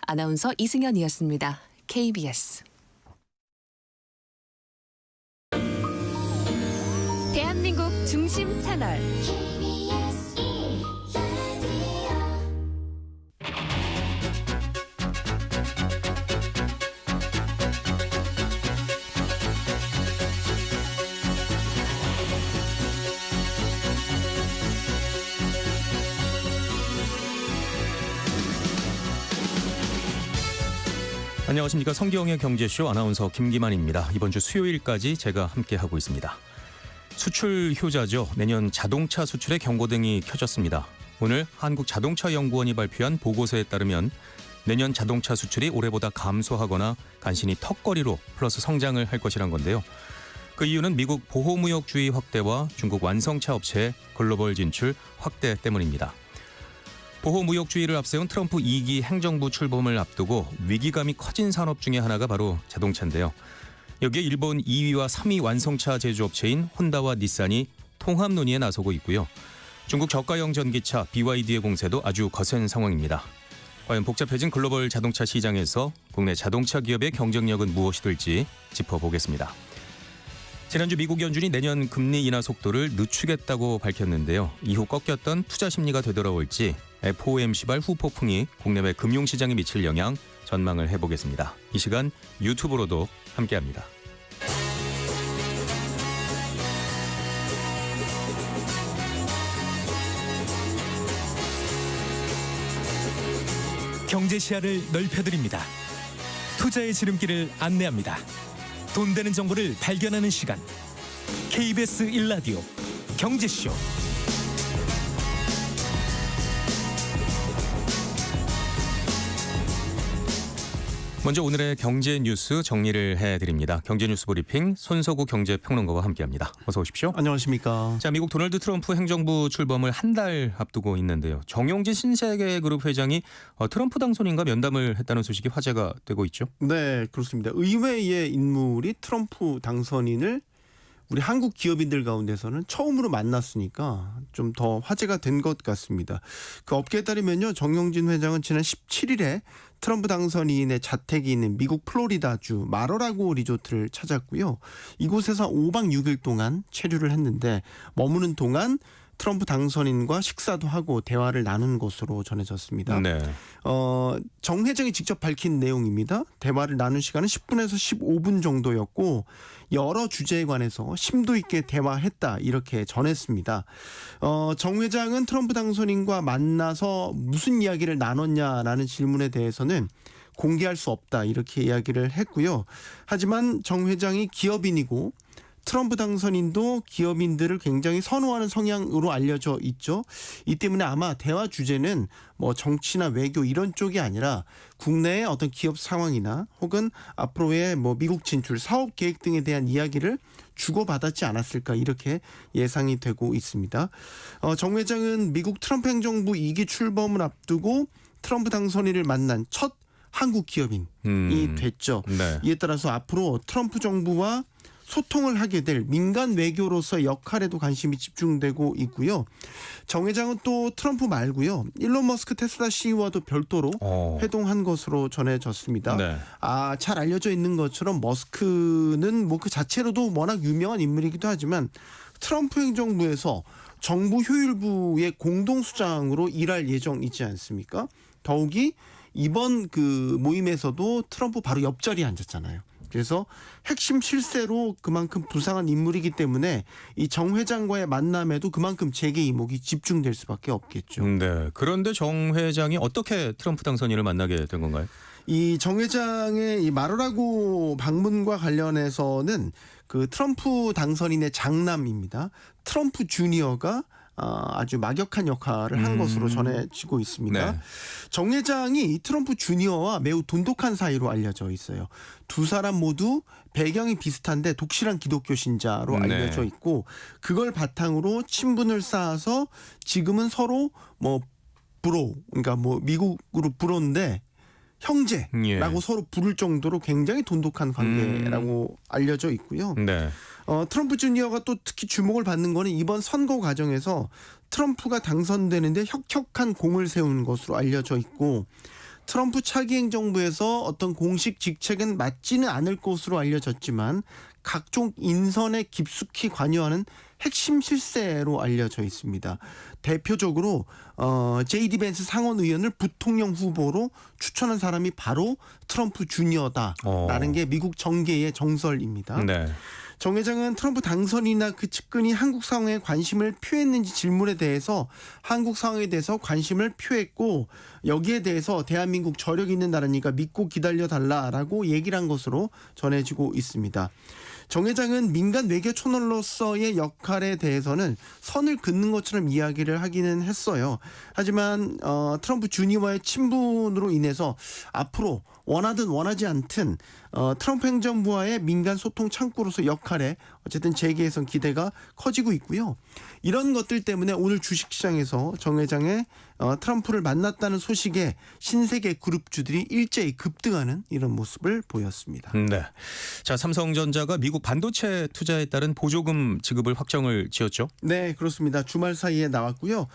아나운서 이승현이었습니다. KBS. 대한민국 중심 채널 안녕하십니까. 성기영의 경제쇼 아나운서 김기만입니다. 이번 주 수요일까지 제가 함께하고 있습니다. 수출 효자죠. 내년 자동차 수출의 경고등이 켜졌습니다. 오늘 한국자동차연구원이 발표한 보고서에 따르면 내년 자동차 수출이 올해보다 감소하거나 간신히 턱걸이로 플러스 성장을 할 것이란 건데요. 그 이유는 미국 보호무역주의 확대와 중국 완성차 업체의 글로벌 진출 확대 때문입니다. 보호무역주의를 앞세운 트럼프 2기 행정부 출범을 앞두고 위기감이 커진 산업 중에 하나가 바로 자동차인데요. 여기에 일본 2위와 3위 완성차 제조업체인 혼다와 닛산이 통합 논의에 나서고 있고요. 중국 저가형 전기차 BYD의 공세도 아주 거센 상황입니다. 과연 복잡해진 글로벌 자동차 시장에서 국내 자동차 기업의 경쟁력은 무엇이 될지 짚어보겠습니다. 지난주 미국 연준이 내년 금리 인하 속도를 늦추겠다고 밝혔는데요. 이후 꺾였던 투자 심리가 되돌아올지 FOMC 발 후폭풍이 국내외 금융시장에 미칠 영향 전망을 해보겠습니다. 이 시간 유튜브로도 함께합니다. 경제 시야를 넓혀드립니다. 투자의 지름길을 안내합니다. 돈 되는 정보를 발견하는 시간. KBS 1라디오 경제쇼. 먼저 오늘의 경제 뉴스 정리를 해드립니다. 경제 뉴스 브리핑 손석구 경제평론가와 함께합니다. 어서 오십시오. 안녕하십니까. 자, 미국 도널드 트럼프 행정부 출범을 한 달 앞두고 있는데요. 정용진 신세계그룹 회장이 트럼프 당선인과 면담을 했다는 소식이 화제가 되고 있죠. 네, 그렇습니다. 의외의 인물이 트럼프 당선인을 우리 한국 기업인들 가운데서는 처음으로 만났으니까 좀 더 화제가 된 것 같습니다. 그 업계에 따르면요, 정용진 회장은 지난 17일에 트럼프 당선인의 자택이 있는 미국 플로리다주 마러라고 리조트를 찾았고요. 이곳에서 5박 6일 동안 체류를 했는데 머무는 동안 트럼프 당선인과 식사도 하고 대화를 나눈 것으로 전해졌습니다. 네. 정 회장이 직접 밝힌 내용입니다. 대화를 나눈 시간은 10분에서 15분 정도였고 여러 주제에 관해서 심도 있게 대화했다 이렇게 전했습니다. 정 회장은 트럼프 당선인과 만나서 무슨 이야기를 나눴냐라는 질문에 대해서는 공개할 수 없다 이렇게 이야기를 했고요. 하지만 정 회장이 기업인이고 트럼프 당선인도 기업인들을 굉장히 선호하는 성향으로 알려져 있죠. 이 때문에 아마 대화 주제는 뭐 정치나 외교 이런 쪽이 아니라 국내의 어떤 기업 상황이나 혹은 앞으로의 뭐 미국 진출, 사업 계획 등에 대한 이야기를 주고받았지 않았을까 이렇게 예상이 되고 있습니다. 정 회장은 미국 트럼프 행정부 2기 출범을 앞두고 트럼프 당선인을 만난 첫 한국 기업인이 됐죠. 네. 이에 따라서 앞으로 트럼프 정부와 소통을 하게 될 민간 외교로서의 역할에도 관심이 집중되고 있고요. 정 회장은 또 트럼프 말고요. 일론 머스크 테슬라 CEO와도 별도로 회동한 것으로 전해졌습니다. 네. 잘 알려져 있는 것처럼 머스크는 뭐 그 자체로도 워낙 유명한 인물이기도 하지만 트럼프 행정부에서 정부 효율부의 공동수장으로 일할 예정이지 않습니까? 더욱이 이번 그 모임에서도 트럼프 바로 옆자리에 앉았잖아요. 그래서 핵심 실세로 그만큼 부상한 인물이기 때문에 이 정 회장과의 만남에도 그만큼 재계 이목이 집중될 수밖에 없겠죠. 네. 그런데 정 회장이 어떻게 트럼프 당선인을 만나게 된 건가요? 이 정 회장의 이 마러라고 방문과 관련해서는 그 트럼프 당선인의 장남입니다. 트럼프 주니어가 아주 막역한 역할을 한 것으로 전해지고 있습니다. 네. 정 회장이 트럼프 주니어와 매우 돈독한 사이로 알려져 있어요. 두 사람 모두 배경이 비슷한데 독실한 기독교 신자로 알려져 있고 그걸 바탕으로 친분을 쌓아서 지금은 서로 뭐 브로, 그러니까 뭐 미국으로 브로인데 형제라고 서로 부를 정도로 굉장히 돈독한 관계라고 알려져 있고요. 네. 트럼프 주니어가 또 특히 주목을 받는 거는 이번 선거 과정에서 트럼프가 당선되는데 혁혁한 공을 세운 것으로 알려져 있고 트럼프 차기 행정부에서 어떤 공식 직책은 맡지는 않을 것으로 알려졌지만 각종 인선에 깊숙이 관여하는 핵심 실세로 알려져 있습니다. 대표적으로 J.D. 벤스 상원 의원을 부통령 후보로 추천한 사람이 바로 트럼프 주니어다라는 게 미국 정계의 정설입니다. 네. 정 회장은 트럼프 당선이나 그 측근이 한국 상황에 관심을 표했는지 질문에 대해서 한국 상황에 대해서 관심을 표했고 여기에 대해서 대한민국 저력 있는 나라니까 믿고 기다려달라라고 얘기를 한 것으로 전해지고 있습니다. 정 회장은 민간 외교 초널로서의 역할에 대해서는 선을 긋는 것처럼 이야기를 하기는 했어요. 하지만 트럼프 주니어와의 친분으로 인해서 앞으로 원하든 원하지 않든 트럼프 행정부와의 민간 소통 창구로서 역할에 어쨌든 재계에선 기대가 커지고 있고요. 이런 것들 때문에 오늘 주식시장에서 정 회장의 트럼프를 만났다는 소식에 신세계 그룹주들이 일제히 급등하는 이런 모습을 보였습니다. 네. 자, 삼성전자가 미국 반도체 투자에 따른 보조금 지급을 확정을 지었죠. 네, 그렇습니다. 주말 사이에 나왔고요.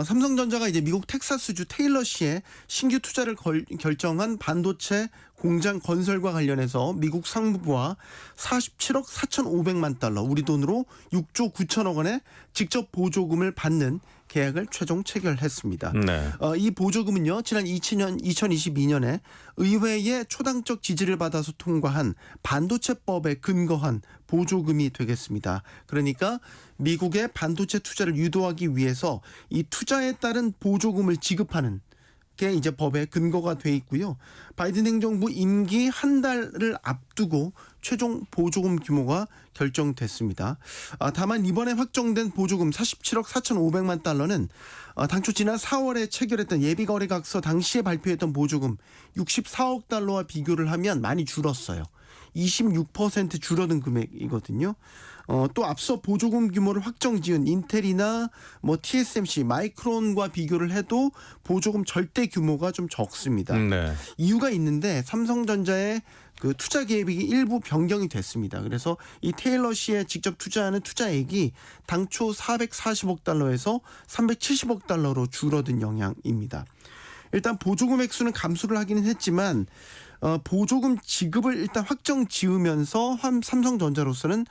삼성전자가 이제 미국 텍사스주 테일러시에 신규 투자를 결정한 반도체 공장 건설과 관련해서 미국 상무부와 47억 4,500만 달러, 우리 돈으로 6조 9천억 원의 직접 보조금을 받는 계약을 최종 체결했습니다. 네. 이 보조금은요, 지난 2022년에 의회의 초당적 지지를 받아서 통과한 반도체법에 근거한 보조금이 되겠습니다. 그러니까 미국의 반도체 투자를 유도하기 위해서 이 투자에 따른 보조금을 지급하는 게 이제 법에 근거가 돼 있고요. 바이든 행정부 임기 한 달을 앞두고 최종 보조금 규모가 결정됐습니다. 다만 이번에 확정된 보조금 47억 4,500만 달러는 당초 지난 4월에 체결했던 예비거래각서 당시에 발표했던 보조금 64억 달러와 비교를 하면 많이 줄었어요. 26% 줄어든 금액이거든요. 또 앞서 보조금 규모를 확정 지은 인텔이나 뭐 TSMC, 마이크론과 비교를 해도 보조금 절대 규모가 좀 적습니다. 네. 이유가 있는데 삼성전자의 그 투자 계획이 일부 변경이 됐습니다. 그래서 이 테일러시에 직접 투자하는 투자액이 당초 440억 달러에서 370억 달러로 줄어든 영향입니다. 일단 보조금 액수는 감소를 하기는 했지만 보조금 지급을 일단 확정 지으면서 삼성전자로서는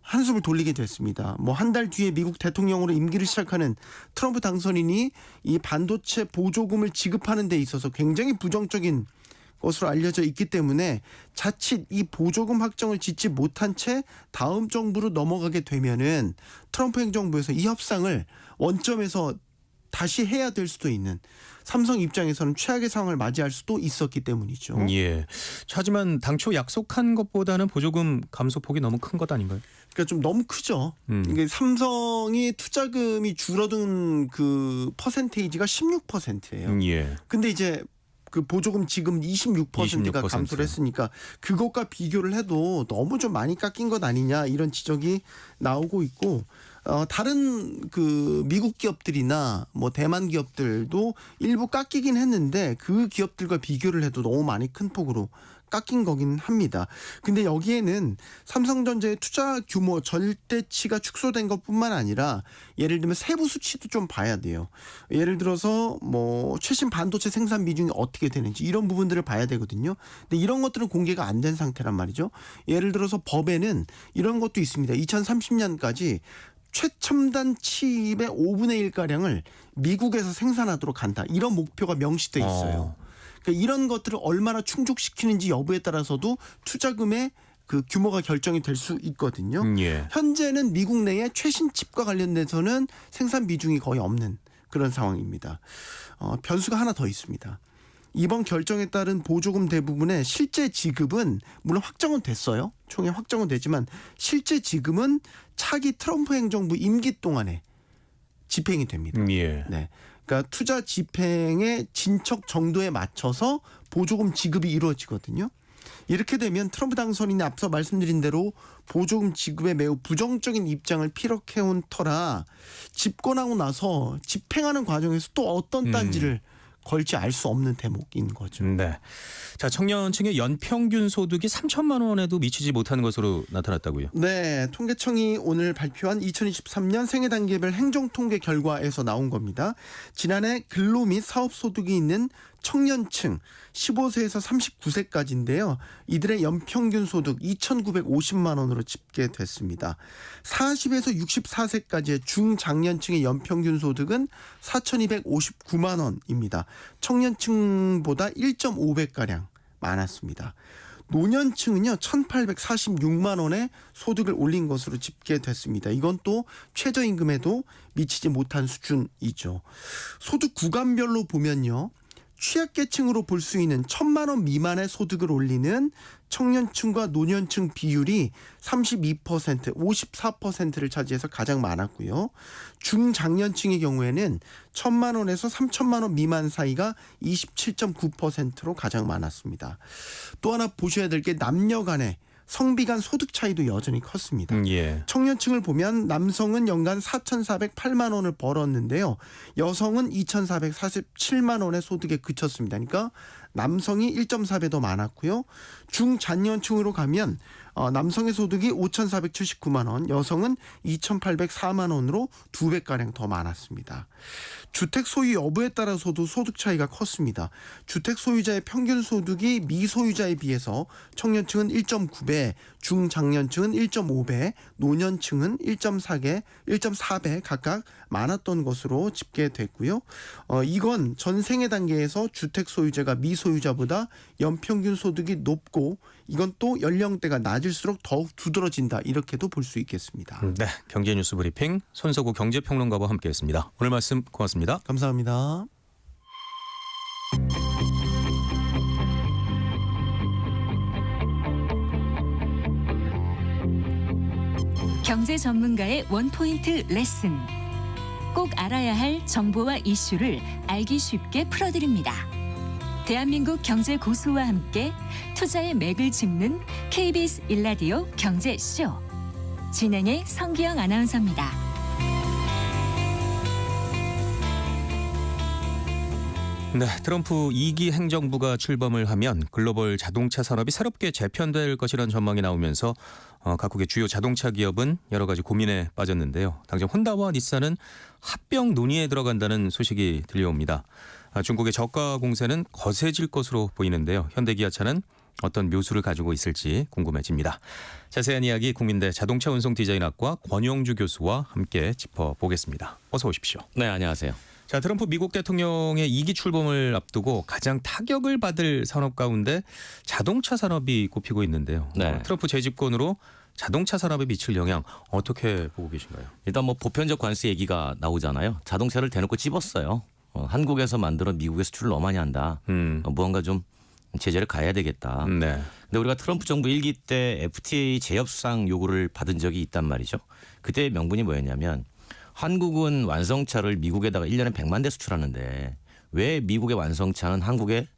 한숨을 돌리게 됐습니다. 뭐 한 달 뒤에 미국 대통령으로 임기를 시작하는 트럼프 당선인이 이 반도체 보조금을 지급하는 데 있어서 굉장히 부정적인 것으로 알려져 있기 때문에 자칫 이 보조금 확정을 짓지 못한 채 다음 정부로 넘어가게 되면은 트럼프 행정부에서 이 협상을 원점에서 다시 해야 될 수도 있는, 삼성 입장에서는 최악의 상황을 맞이할 수도 있었기 때문이죠. 예. 하지만 당초 약속한 것보다는 보조금 감소폭이 너무 큰 것 아닌가요? 그러니까 좀 너무 크죠. 이게 삼성이 투자금이 줄어든 그 퍼센테이지가 16%예요. 예. 근데 이제 그 보조금 지금 26%가 26%. 감소를 했으니까 그것과 비교를 해도 너무 좀 많이 깎인 것 아니냐 이런 지적이 나오고 있고, 다른 그 미국 기업들이나 뭐 대만 기업들도 일부 깎이긴 했는데 그 기업들과 비교를 해도 너무 많이 큰 폭으로 깎인 거긴 합니다. 근데 여기에는 삼성전자의 투자 규모 절대치가 축소된 것뿐만 아니라 예를 들면 세부 수치도 좀 봐야 돼요. 예를 들어서 뭐 최신 반도체 생산 비중이 어떻게 되는지 이런 부분들을 봐야 되거든요. 근데 이런 것들은 공개가 안 된 상태란 말이죠. 예를 들어서 법에는 이런 것도 있습니다. 2030년까지 최첨단 칩의 5분의 1가량을 미국에서 생산하도록 한다. 이런 목표가 명시돼 있어요. 그러니까 이런 것들을 얼마나 충족시키는지 여부에 따라서도 투자금의 그 규모가 결정이 될 수 있거든요. 예. 현재는 미국 내에 최신 칩과 관련돼서는 생산 비중이 거의 없는 그런 상황입니다. 변수가 하나 더 있습니다. 이번 결정에 따른 보조금 대부분의 실제 지급은 물론 확정은 됐어요. 총회 확정은 되지만 실제 지급은 차기 트럼프 행정부 임기 동안에 집행이 됩니다. 예. 네. 그러니까 투자 집행의 진척 정도에 맞춰서 보조금 지급이 이루어지거든요. 이렇게 되면 트럼프 당선인이 앞서 말씀드린 대로 보조금 지급에 매우 부정적인 입장을 피력해온 터라 집권하고 나서 집행하는 과정에서 또 어떤 딴지를 걸지 알 수 없는 대목인 거죠. 네. 자, 청년층의 연평균 소득이 3천만 원에도 미치지 못하는 것으로 나타났다고요. 네, 통계청이 오늘 발표한 2023년 생애단계별 행정통계 결과에서 나온 겁니다. 지난해 근로 및 사업 소득이 있는 청년층 15세에서 39세까지인데요. 이들의 연평균 소득 2,950만 원으로 집계됐습니다. 40에서 64세까지의 중장년층의 연평균 소득은 4,259만 원입니다. 청년층보다 1.5배가량 많았습니다. 노년층은요 1,846만 원의 소득을 올린 것으로 집계됐습니다. 이건 또 최저임금에도 미치지 못한 수준이죠. 소득 구간별로 보면요. 취약계층으로 볼 수 있는 1,000만 원 미만의 소득을 올리는 청년층과 노년층 비율이 32%, 54%를 차지해서 가장 많았고요. 중장년층의 경우에는 1,000만 원에서 3,000만 원 미만 사이가 27.9%로 가장 많았습니다. 또 하나 보셔야 될 게 남녀 간의 성비 간 소득 차이도 여전히 컸습니다. 예. 청년층을 보면 남성은 연간 4,408만 원을 벌었는데요. 여성은 2,447만 원의 소득에 그쳤습니다. 그러니까 남성이 1.4배 더 많았고요. 중장년층으로 가면 남성의 소득이 5,479만 원, 여성은 2,804만 원으로 2배가량 더 많았습니다. 주택 소유 여부에 따라서도 소득 차이가 컸습니다. 주택 소유자의 평균 소득이 미소유자에 비해서 청년층은 1.9배, 중장년층은 1.5배, 노년층은 1.4배 각각 많았던 것으로 집계됐고요. 이건 전생애 단계에서 주택 소유자가 미소유자보다 연평균 소득이 높고 이건 또 연령대가 낮을수록 더욱 두드러진다 이렇게도 볼 수 있겠습니다. 네, 경제뉴스 브리핑 손석구 경제평론가와 함께했습니다. 오늘 말씀 고맙습니다. 감사합니다. 경제 전문가의 원포인트 레슨. 꼭 알아야 할 정보와 이슈를 알기 쉽게 풀어드립니다. 대한민국 경제 고수와 함께 투자의 맥을 짚는 KBS 일라디오 경제쇼. 진행의 성기영 아나운서입니다. 네, 트럼프 2기 행정부가 출범을 하면 글로벌 자동차 산업이 새롭게 재편될 것이라는 전망이 나오면서 각국의 주요 자동차 기업은 여러 가지 고민에 빠졌는데요. 당장 혼다와 닛산은 합병 논의에 들어간다는 소식이 들려옵니다. 중국의 저가 공세는 거세질 것으로 보이는데요. 현대기아차는 어떤 묘수를 가지고 있을지 궁금해집니다. 자세한 이야기 국민대 자동차 운송 디자인학과 권영주 교수와 함께 짚어보겠습니다. 어서 오십시오. 네, 안녕하세요. 자, 트럼프 미국 대통령의 2기 출범을 앞두고 가장 타격을 받을 산업 가운데 자동차 산업이 꼽히고 있는데요. 네. 트럼프 재집권으로 자동차 산업에 미칠 영향 어떻게 보고 계신가요? 일단 뭐 보편적 관세 얘기가 나오잖아요. 자동차를 대놓고 찝었어요. 한국에서 만들어 미국에 수출을 너무 많이 한다. 무언가 좀 제재를 가해야 되겠다. 네. 근데 우리가 트럼프 정부 1기 때 FTA 재협상 요구를 받은 적이 있단 말이죠. 그때 명분이 뭐였냐면 한국은 완성차를 미국에다가 1년에 100만 대 수출하는데 왜 미국의 완성차는 한국에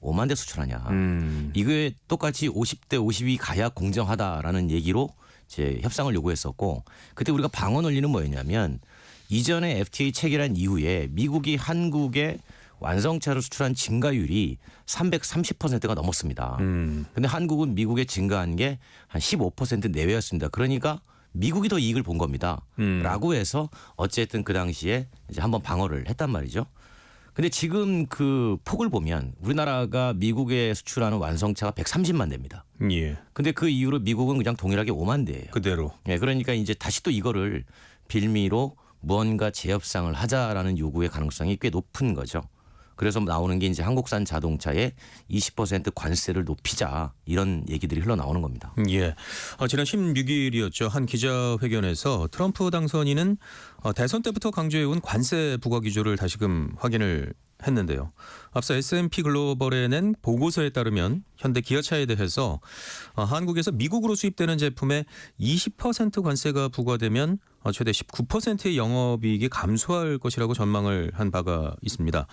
5만 대 수출하냐. 이게 똑같이 50대 50이 가야 공정하다라는 얘기로 이제 협상을 요구했었고 그때 우리가 방어 논리는 뭐였냐면 이전에 FTA 체결한 이후에 미국이 한국에 완성차를 수출한 증가율이 330%가 넘었습니다. 근데 한국은 미국에 증가한 게 한 15% 내외였습니다. 그러니까 미국이 더 이익을 본 겁니다. 라고 해서 어쨌든 그 당시에 이제 한번 방어를 했단 말이죠. 근데 지금 그 폭을 보면 우리나라가 미국에 수출하는 완성차가 130만 대입니다. 예. 근데 그 이후로 미국은 그냥 동일하게 5만 대예요. 그대로. 예, 그러니까 이제 다시 또 이거를 빌미로 무언가 재협상을 하자라는 요구의 가능성이 꽤 높은 거죠. 그래서 나오는 게 이제 한국산 자동차에 20% 관세를 높이자 이런 얘기들이 흘러나오는 겁니다. 예. 지난 16일이었죠. 한 기자회견에서 트럼프 당선인은 대선 때부터 강조해온 관세 부과 기조를 다시금 확인을 했는데요. 앞서 S&P 글로벌에 낸 보고서에 따르면 현대 기아차에 대해서 한국에서 미국으로 수입되는 제품에 20% 관세가 부과되면 최대 19%의 영업이익이 감소할 것이라고 전망을 한 바가 있습니다.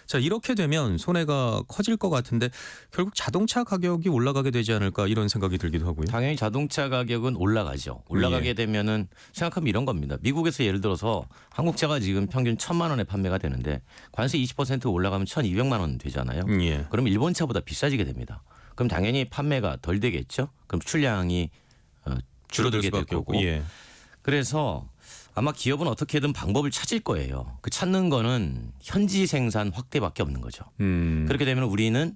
자, 이렇게 되면 손해가 커질 것 같은데 결국 자동차 가격이 올라가게 되지 않을까 이런 생각이 들기도 하고요. 당연히 자동차 가격은 올라가죠. 올라가게 되면은 생각하면 이런 겁니다. 미국에서 예를 들어서 한국차가 지금 평균 1,000만 원에 판매가 되는데 관세 20% 올라가면 1,200만 원 되잖아요. 예. 그럼 일본 차보다 비싸지게 됩니다. 그럼 당연히 판매가 덜 되겠죠. 그럼 출량이 줄어들게 될 거고. 예. 그래서 아마 기업은 어떻게든 방법을 찾을 거예요. 그 찾는 거는 현지 생산 확대밖에 없는 거죠. 그렇게 되면 우리는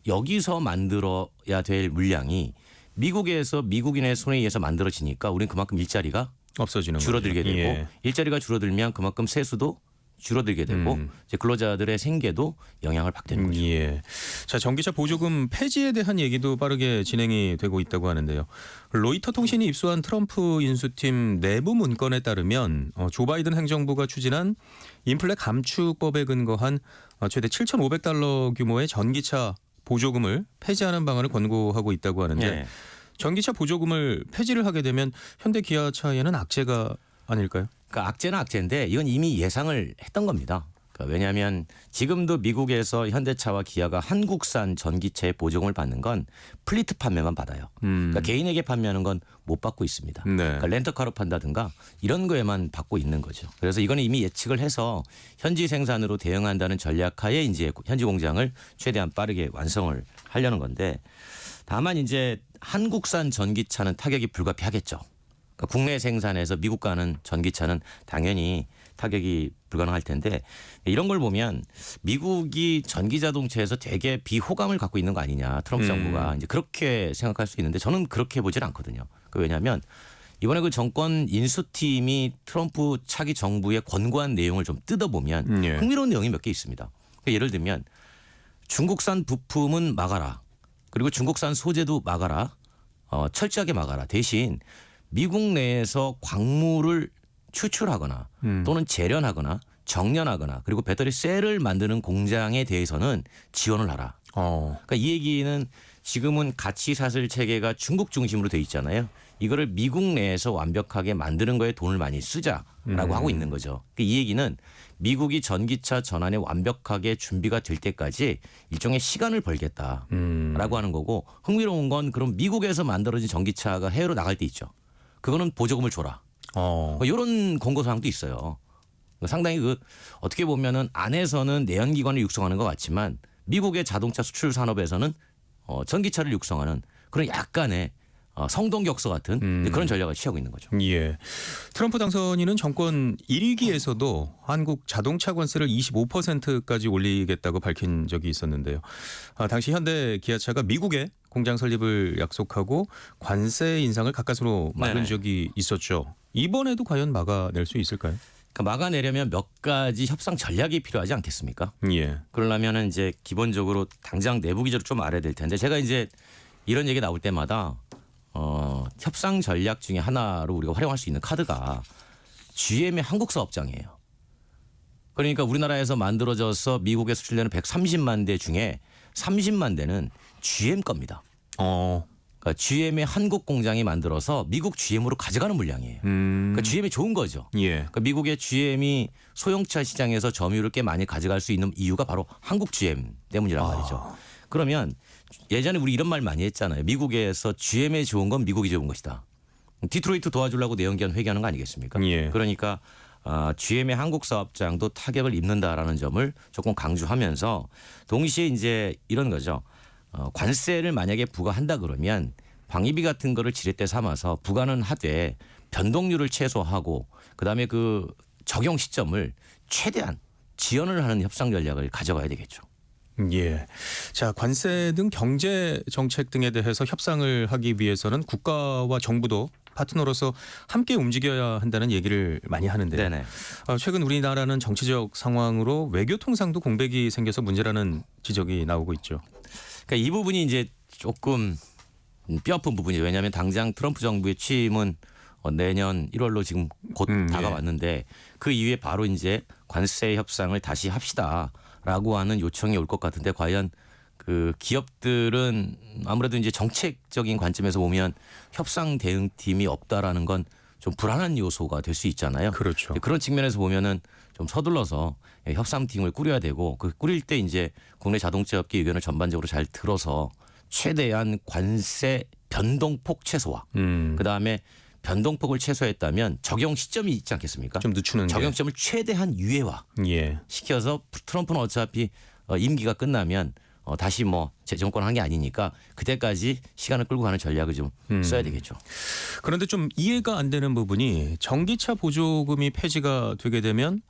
여기서 만들어야 될 물량이 미국에서 미국인의 손에 의해서 만들어지니까 우리는 그만큼 일자리가 없어지는 줄어들게 거죠. 되고 예. 일자리가 줄어들면 그만큼 세수도 줄어들게 되고 이제 근로자들의 생계도 영향을 받게 되는 거죠. 예. 자, 전기차 보조금 폐지에 대한 얘기도 빠르게 진행이 되고 있다고 하는데요. 로이터 통신이 입수한 트럼프 인수팀 내부 문건에 따르면 조 바이든 행정부가 추진한 인플레 감축법에 근거한 최대 7,500달러 규모의 전기차 보조금을 폐지하는 방안을 권고하고 있다고 하는데 네. 전기차 보조금을 폐지를 하게 되면 현대 기아차에는 악재가 아닐까요? 그러니까 악재는 악재인데 이건 이미 예상을 했던 겁니다. 그러니까 왜냐하면 지금도 미국에서 현대차와 기아가 한국산 전기차의 보조금을 받는 건 플리트 판매만 받아요. 그러니까 개인에게 판매하는 건 못 받고 있습니다. 네. 그러니까 렌터카로 판다든가 이런 거에만 받고 있는 거죠. 그래서 이거는 이미 예측을 해서 현지 생산으로 대응한다는 전략하에 이제 현지 공장을 최대한 빠르게 완성을 하려는 건데 다만 이제 한국산 전기차는 타격이 불가피하겠죠. 그러니까 국내 생산에서 미국 가는 전기차는 당연히 타격이 불가능할 텐데 이런 걸 보면 미국이 전기 자동차에서 되게 비호감을 갖고 있는 거 아니냐 트럼프 정부가 이제 그렇게 생각할 수 있는데 저는 그렇게 보질 않거든요. 왜냐하면 이번에 그 정권 인수팀이 트럼프 차기 정부의 권고한 내용을 좀 뜯어보면 예. 흥미로운 내용이 몇 개 있습니다. 그러니까 예를 들면 중국산 부품은 막아라. 그리고 중국산 소재도 막아라. 철저하게 막아라. 대신 미국 내에서 광물을 추출하거나 또는 재련하거나 정련하거나 그리고 배터리 셀을 만드는 공장에 대해서는 지원을 하라. 그러니까 이 얘기는 지금은 가치 사슬 체계가 중국 중심으로 돼 있잖아요. 이거를 미국 내에서 완벽하게 만드는 거에 돈을 많이 쓰자라고 하고 있는 거죠. 그러니까 이 얘기는 미국이 전기차 전환에 완벽하게 준비가 될 때까지 일종의 시간을 벌겠다라고 하는 거고 흥미로운 건 그럼 미국에서 만들어진 전기차가 해외로 나갈 때 있죠. 그거는 보조금을 줘라. 이런 권고 사항도 있어요. 상당히 그 어떻게 보면은 안에서는 내연기관을 육성하는 것 같지만 미국의 자동차 수출 산업에서는 전기차를 육성하는 그런 약간의 성동격서 같은 그런 전략을 취하고 있는 거죠. 예. 트럼프 당선인은 정권 1기에서도 한국 자동차 관세를 25%까지 올리겠다고 밝힌 적이 있었는데요. 당시 현대 기아차가 미국에 공장 설립을 약속하고 관세 인상을 가까스로 막은 네네. 적이 있었죠. 이번에도 과연 막아낼 수 있을까요? 그러니까 막아내려면 몇 가지 협상 전략이 필요하지 않겠습니까? 예. 그러려면은 이제 기본적으로 당장 내부 기조를 좀 알아야 될 텐데 제가 이제 이런 얘기 나올 때마다 협상 전략 중에 하나로 우리가 활용할 수 있는 카드가 GM의 한국 사업장이에요. 그러니까 우리나라에서 만들어져서 미국에 수출되는 130만 대 중에 30만 대는 GM 겁니다. 그러니까 GM의 한국 공장이 만들어서 미국 GM으로 가져가는 물량이에요. 그러니까 GM이 좋은 거죠. 예. 그러니까 미국의 GM이 소형차 시장에서 점유율을 꽤 많이 가져갈 수 있는 이유가 바로 한국 GM 때문이란 말이죠. 그러면 예전에 우리 이런 말 많이 했잖아요. 미국에서 GM에 좋은 건 미국이 좋은 것이다. 디트로이트 도와주려고 내연기관 회개하는 거 아니겠습니까? 예. 그러니까 GM의 한국 사업장도 타격을 입는다라는 점을 조금 강조하면서 동시에 이제 이런 거죠. 관세를 만약에 부과한다 그러면 방위비 같은 거를 지렛대 삼아서 부과는 하되 변동률을 최소화하고 그다음에 그 적용 시점을 최대한 지연을 하는 협상 전략을 가져가야 되겠죠. 예. 자, 관세 등 경제 정책 등에 대해서 협상을 하기 위해서는 국가와 정부도 파트너로서 함께 움직여야 한다는 얘기를 많이 하는데 네네. 최근 우리나라는 정치적 상황으로 외교 통상도 공백이 생겨서 문제라는 지적이 나오고 있죠. 그러니까 이 부분이 이제 조금 뼈아픈 부분이죠. 왜냐하면 당장 트럼프 정부의 취임은 내년 1월로 지금 곧 다가왔는데 그 이후에 바로 이제 관세 협상을 다시 합시다라고 하는 요청이 올 것 같은데 과연 그 기업들은 아무래도 이제 정책적인 관점에서 보면 협상 대응팀이 없다라는 건 좀 불안한 요소가 될 수 있잖아요. 그렇죠. 그런 측면에서 보면은 좀 서둘러서 협상팀을 꾸려야 되고 그 꾸릴 때 이제 국내 자동차 업계 의견을 전반적으로 잘 들어서 최대한 관세 변동폭 최소화. 그다음에 변동폭을 최소화했다면 적용 시점이 있지 않겠습니까? 좀 늦추는 적용 시점을 최대한 유예화 예. 시켜서 트럼프는 어차피 임기가 끝나면 다시 뭐 재정권한 게 아니니까 그때까지 시간을 끌고 가는 전략을 좀 써야 되겠죠. 그런데 좀 이해가 안 되는 부분이 전기차 보조금이 폐지가 되게 되면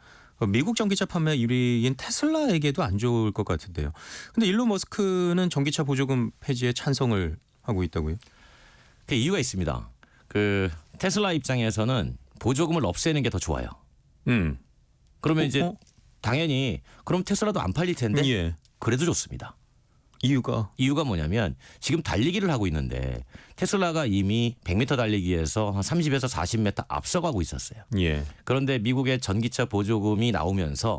미국 전기차 판매 1위인 테슬라에게도 안 좋을 것 같은데요. 근데 일론 머스크는 전기차 보조금 폐지에 찬성을 하고 있다고요? 그 이유가 있습니다. 그 테슬라 입장에서는 보조금을 없애는 게 더 좋아요. 그러면 이제 당연히 그럼 테슬라도 안 팔릴 텐데 예. 그래도 좋습니다. 이유가 뭐냐면 지금 달리기를 하고 있는데 테슬라가 이미 100m 달리기에서 한 30에서 40m 앞서가고 있었어요. 예. 그런데 미국의 전기차 보조금이 나오면서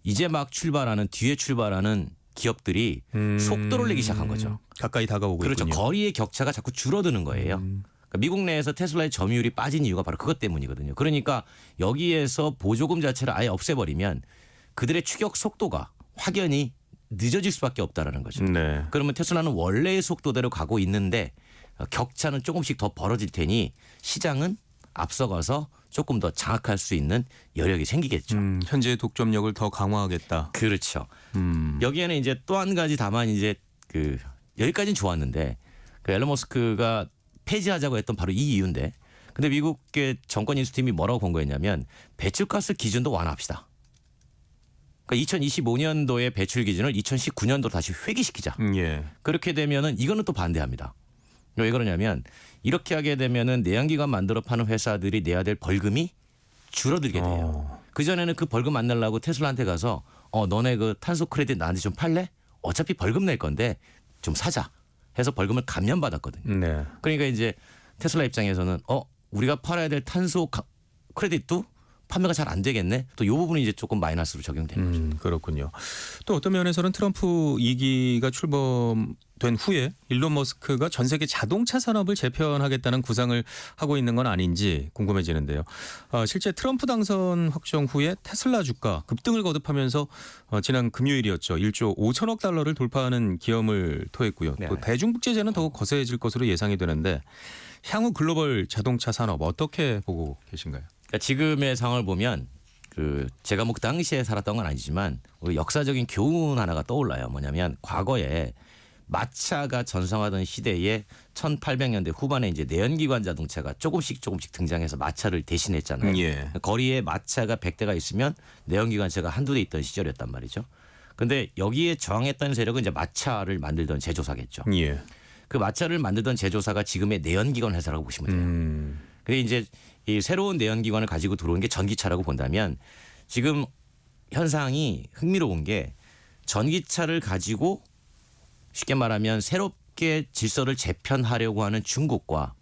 이제 막 뒤에 출발하는 기업들이 속도를 내기 시작한 거죠. 가까이 다가오고 그렇죠. 있군요. 거리의 격차가 자꾸 줄어드는 거예요. 그러니까 미국 내에서 테슬라의 점유율이 빠진 이유가 바로 그것 때문이거든요. 그러니까 여기에서 보조금 자체를 아예 없애버리면 그들의 추격 속도가 확연히 늦어질 수밖에 없다라는 거죠. 네. 그러면 테슬라는 원래의 속도대로 가고 있는데 격차는 조금씩 더 벌어질 테니 시장은 앞서가서 조금 더 장악할 수 있는 여력이 생기겠죠. 현재의 독점력을 더 강화하겠다. 그렇죠. 여기에는 이제 또 한 가지 다만 이제 그 여기까지는 좋았는데 그 앨런 머스크가 폐지하자고 했던 바로 이 이유인데 근데 미국의 정권 인수팀이 뭐라고 권고했냐면 배출가스 기준도 완화합시다. 그러니까 2025년도의 배출 기준을 2019년도로 다시 회귀시키자. 예. 그렇게 되면은 이거는 또 반대합니다. 왜 그러냐면 이렇게 하게 되면은 내연기관 만들어 파는 회사들이 내야 될 벌금이 줄어들게 돼요. 그전에는 그 벌금 안 내려고 테슬라한테 가서 너네 그 탄소 크레딧 나한테 좀 팔래? 어차피 벌금 낼 건데 좀 사자 해서 벌금을 감면받았거든요. 네. 그러니까 이제 테슬라 입장에서는 우리가 팔아야 될 탄소 크레딧도 판매가 잘 안 되겠네. 또 이 부분이 이제 조금 마이너스로 적용되는 거죠. 그렇군요. 또 어떤 면에서는 트럼프 2기가 출범된 후에 일론 머스크가 전 세계 자동차 산업을 재편하겠다는 구상을 하고 있는 건 아닌지 궁금해지는데요. 실제 트럼프 당선 확정 후에 테슬라 주가 급등을 거듭하면서 지난 금요일이었죠. 1조 5천억 달러를 돌파하는 기염을 토했고요. 네. 또 대중국 제재는 더욱 거세질 것으로 예상이 되는데 향후 글로벌 자동차 산업 어떻게 보고 계신가요? 그러니까 지금의 상황을 보면 제가 뭐 그 당시에 살았던 건 아니지만 우리 역사적인 교훈 하나가 떠올라요. 뭐냐면 과거에 마차가 전성하던 시대에 1800년대 후반에 이제 내연기관 자동차가 조금씩 등장해서 마차를 대신했잖아요. 예. 거리에 마차가 100대가 있으면 내연기관차가 한두 대 있던 시절이었단 말이죠. 근데 여기에 저항했던 세력은 이제 마차를 만들던 제조사겠죠. 예. 그 마차를 만들던 제조사가 지금의 내연기관 회사라고 보시면 돼요. 근데 이제 이 새로운 내연기관을 가지고 들어온 게 전기차라고 본다면 지금 현상이 흥미로운 게 전기차를 가지고 쉽게 말하면 새롭게 질서를 재편하려고 하는 중국과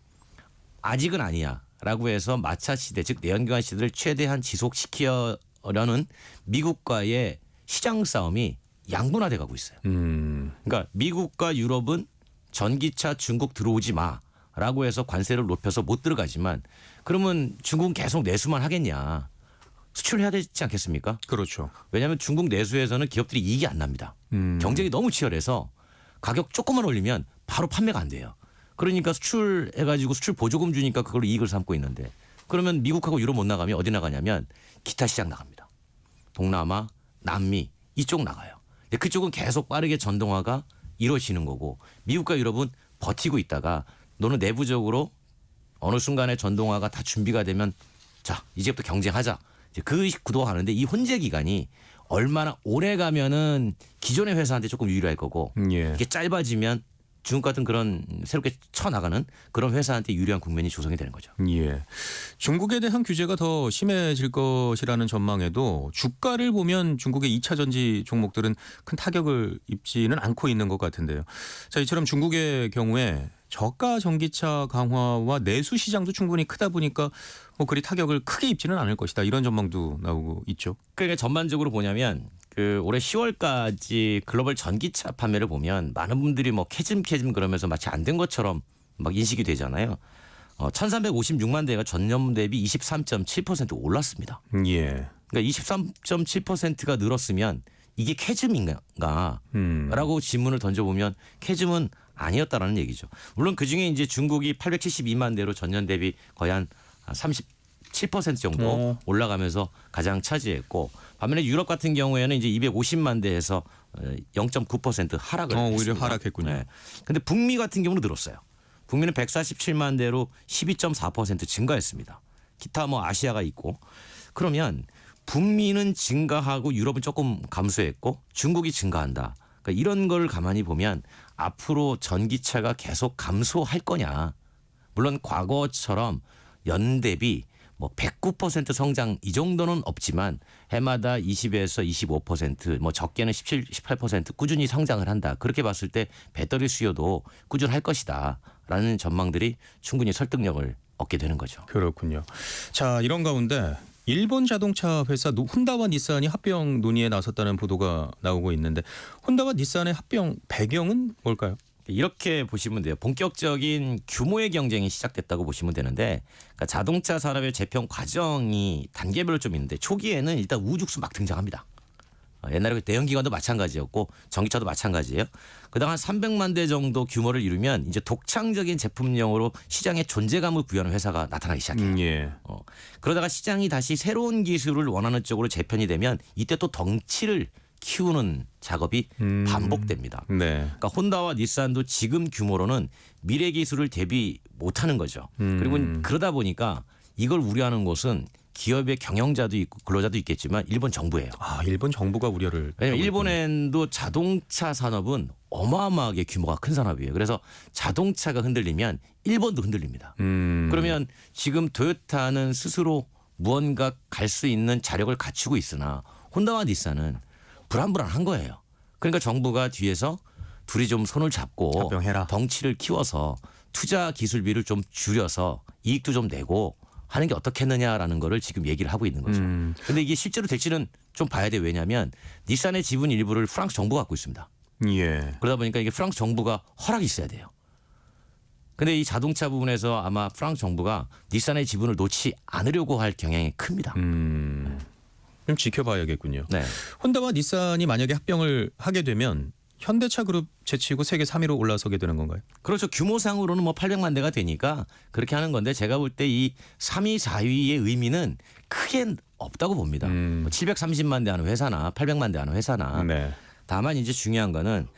아직은 아니야라고 해서 마차 시대 즉 내연기관 시대를 최대한 지속시키려는 미국과의 시장 싸움이 양분화돼 가고 있어요. 그러니까 미국과 유럽은 전기차 중국 들어오지 마라고 해서 관세를 높여서 못 들어가지만 그러면 중국은 계속 내수만 하겠냐. 수출해야 되지 않겠습니까? 그렇죠. 왜냐하면 중국 내수에서는 기업들이 이익이 안 납니다. 경쟁이 너무 치열해서 가격 조금만 올리면 바로 판매가 안 돼요. 그러니까 수출해가지고 수출 보조금 주니까 그걸로 이익을 삼고 있는데 그러면 미국하고 유럽 못 나가면 어디 나가냐면 기타 시장 나갑니다. 동남아, 남미 이쪽 나가요. 근데 그쪽은 계속 빠르게 전동화가 이루어지는 거고 미국과 유럽은 버티고 있다가 너는 내부적으로 어느 순간에 전동화가 다 준비가 되면 자 이제부터 경쟁하자. 이제 그 구도하는데 이 혼재 기간이 얼마나 오래 가면은 기존의 회사한테 조금 유리할 거고 예. 이게 짧아지면 중국 같은 그런 새롭게 쳐나가는 그런 회사한테 유리한 국면이 조성이 되는 거죠. 예. 중국에 대한 규제가 더 심해질 것이라는 전망에도 주가를 보면 중국의 2차 전지 종목들은 큰 타격을 입지는 않고 있는 것 같은데요. 자, 이처럼 중국의 경우에 저가 전기차 강화와 내수 시장도 충분히 크다 보니까 뭐 그리 타격을 크게 입지는 않을 것이다. 이런 전망도 나오고 있죠. 그러니까 전반적으로 보냐면 올해 10월까지 글로벌 전기차 판매를 보면 많은 분들이 뭐 캐즘 그러면서 마치 안 된 것처럼 막 인식이 되잖아요. 1356만 대가 전년 대비 23.7% 올랐습니다. 예. 그러니까 23.7%가 늘었으면 이게 캐즘인가? 라고 질문을 던져보면 캐즘은 아니었다라는 얘기죠. 물론 그중에 이제 중국이 872만 대로 전년 대비 거의 한 37% 정도 올라가면서 가장 차지했고 반면에 유럽 같은 경우에는 이제 250만 대에서 0.9% 하락을 오히려 했습니다. 하락했군요. 근데 북미 같은 경우는 늘었어요. 북미는 147만 대로 12.4% 증가했습니다. 기타 뭐 아시아가 있고 그러면 북미는 증가하고 유럽은 조금 감소했고 중국이 증가한다. 그러니까 이런 걸 가만히 보면 앞으로 전기차가 계속 감소할 거냐. 물론 과거처럼 연대비 뭐 109% 성장 이 정도는 없지만 해마다 20에서 25% 뭐 적게는 17, 18% 꾸준히 성장을 한다. 그렇게 봤을 때 배터리 수요도 꾸준할 것이다라는 전망들이 충분히 설득력을 얻게 되는 거죠. 그렇군요. 자, 이런 가운데 일본 자동차 회사 혼다와 닛산이 합병 논의에 나섰다는 보도가 나오고 있는데 혼다와 닛산의 합병 배경은 뭘까요? 이렇게 보시면 돼요. 본격적인 규모의 경쟁이 시작됐다고 보시면 되는데 그러니까 자동차 산업의 재평 과정이 단계별로 좀 있는데 초기에는 일단 우죽수 막 등장합니다. 옛날에 내연기관도 마찬가지였고 전기차도 마찬가지예요. 그다음 한 300만 대 정도 규모를 이루면 이제 독창적인 제품력으로 시장에 존재감을 부여하는 회사가 나타나기 시작해요. 예. 그러다가 시장이 다시 새로운 기술을 원하는 쪽으로 재편이 되면 이때 또 덩치를 키우는 작업이 반복됩니다. 네. 그러니까 혼다와 닛산도 지금 규모로는 미래 기술을 대비 못하는 거죠. 그리고 그러다 보니까 이걸 우려하는 곳은 기업의 경영자도 있고 근로자도 있겠지만 일본 정부예요. 아, 일본 정부가 우려를. 왜냐하면 하고 일본도 자동차 산업은 어마어마하게 규모가 큰 산업이에요. 그래서 자동차가 흔들리면 일본도 흔들립니다. 그러면 지금 토요타는 스스로 무언가 갈 수 있는 자력을 갖추고 있으나 혼다와 닛산은 불안불안한 거예요. 그러니까 정부가 뒤에서 둘이 좀 손을 잡고 합병해라. 덩치를 키워서 투자 기술비를 좀 줄여서 이익도 좀 내고 하는 게 어떻겠느냐라는 거를 지금 얘기를 하고 있는 거죠. 근데 이게 실제로 될지는 좀 봐야 돼요. 왜냐하면 닛산의 지분 일부를 프랑스 정부가 갖고 있습니다. 예. 그러다 보니까 이게 프랑스 정부가 허락이 있어야 돼요. 근데 이 자동차 부분에서 아마 프랑스 정부가 닛산의 지분을 놓지 않으려고 할 경향이 큽니다. 좀 지켜봐야겠군요. 네. 혼다와 닛산이 만약에 합병을 하게 되면 현대차 그룹 제치고 세계 3위로 올라서게 되는 건가요? 그렇죠. 규모상으로는 뭐 800만 대가 되니까 그렇게 하는 건데 제가 볼 때 이 3위, 4위의 의미는 크게 없다고 봅니다. 뭐 730만 대 하는 회사나 800만 대 하는 회사나 네. 다만 이제 중요한 거는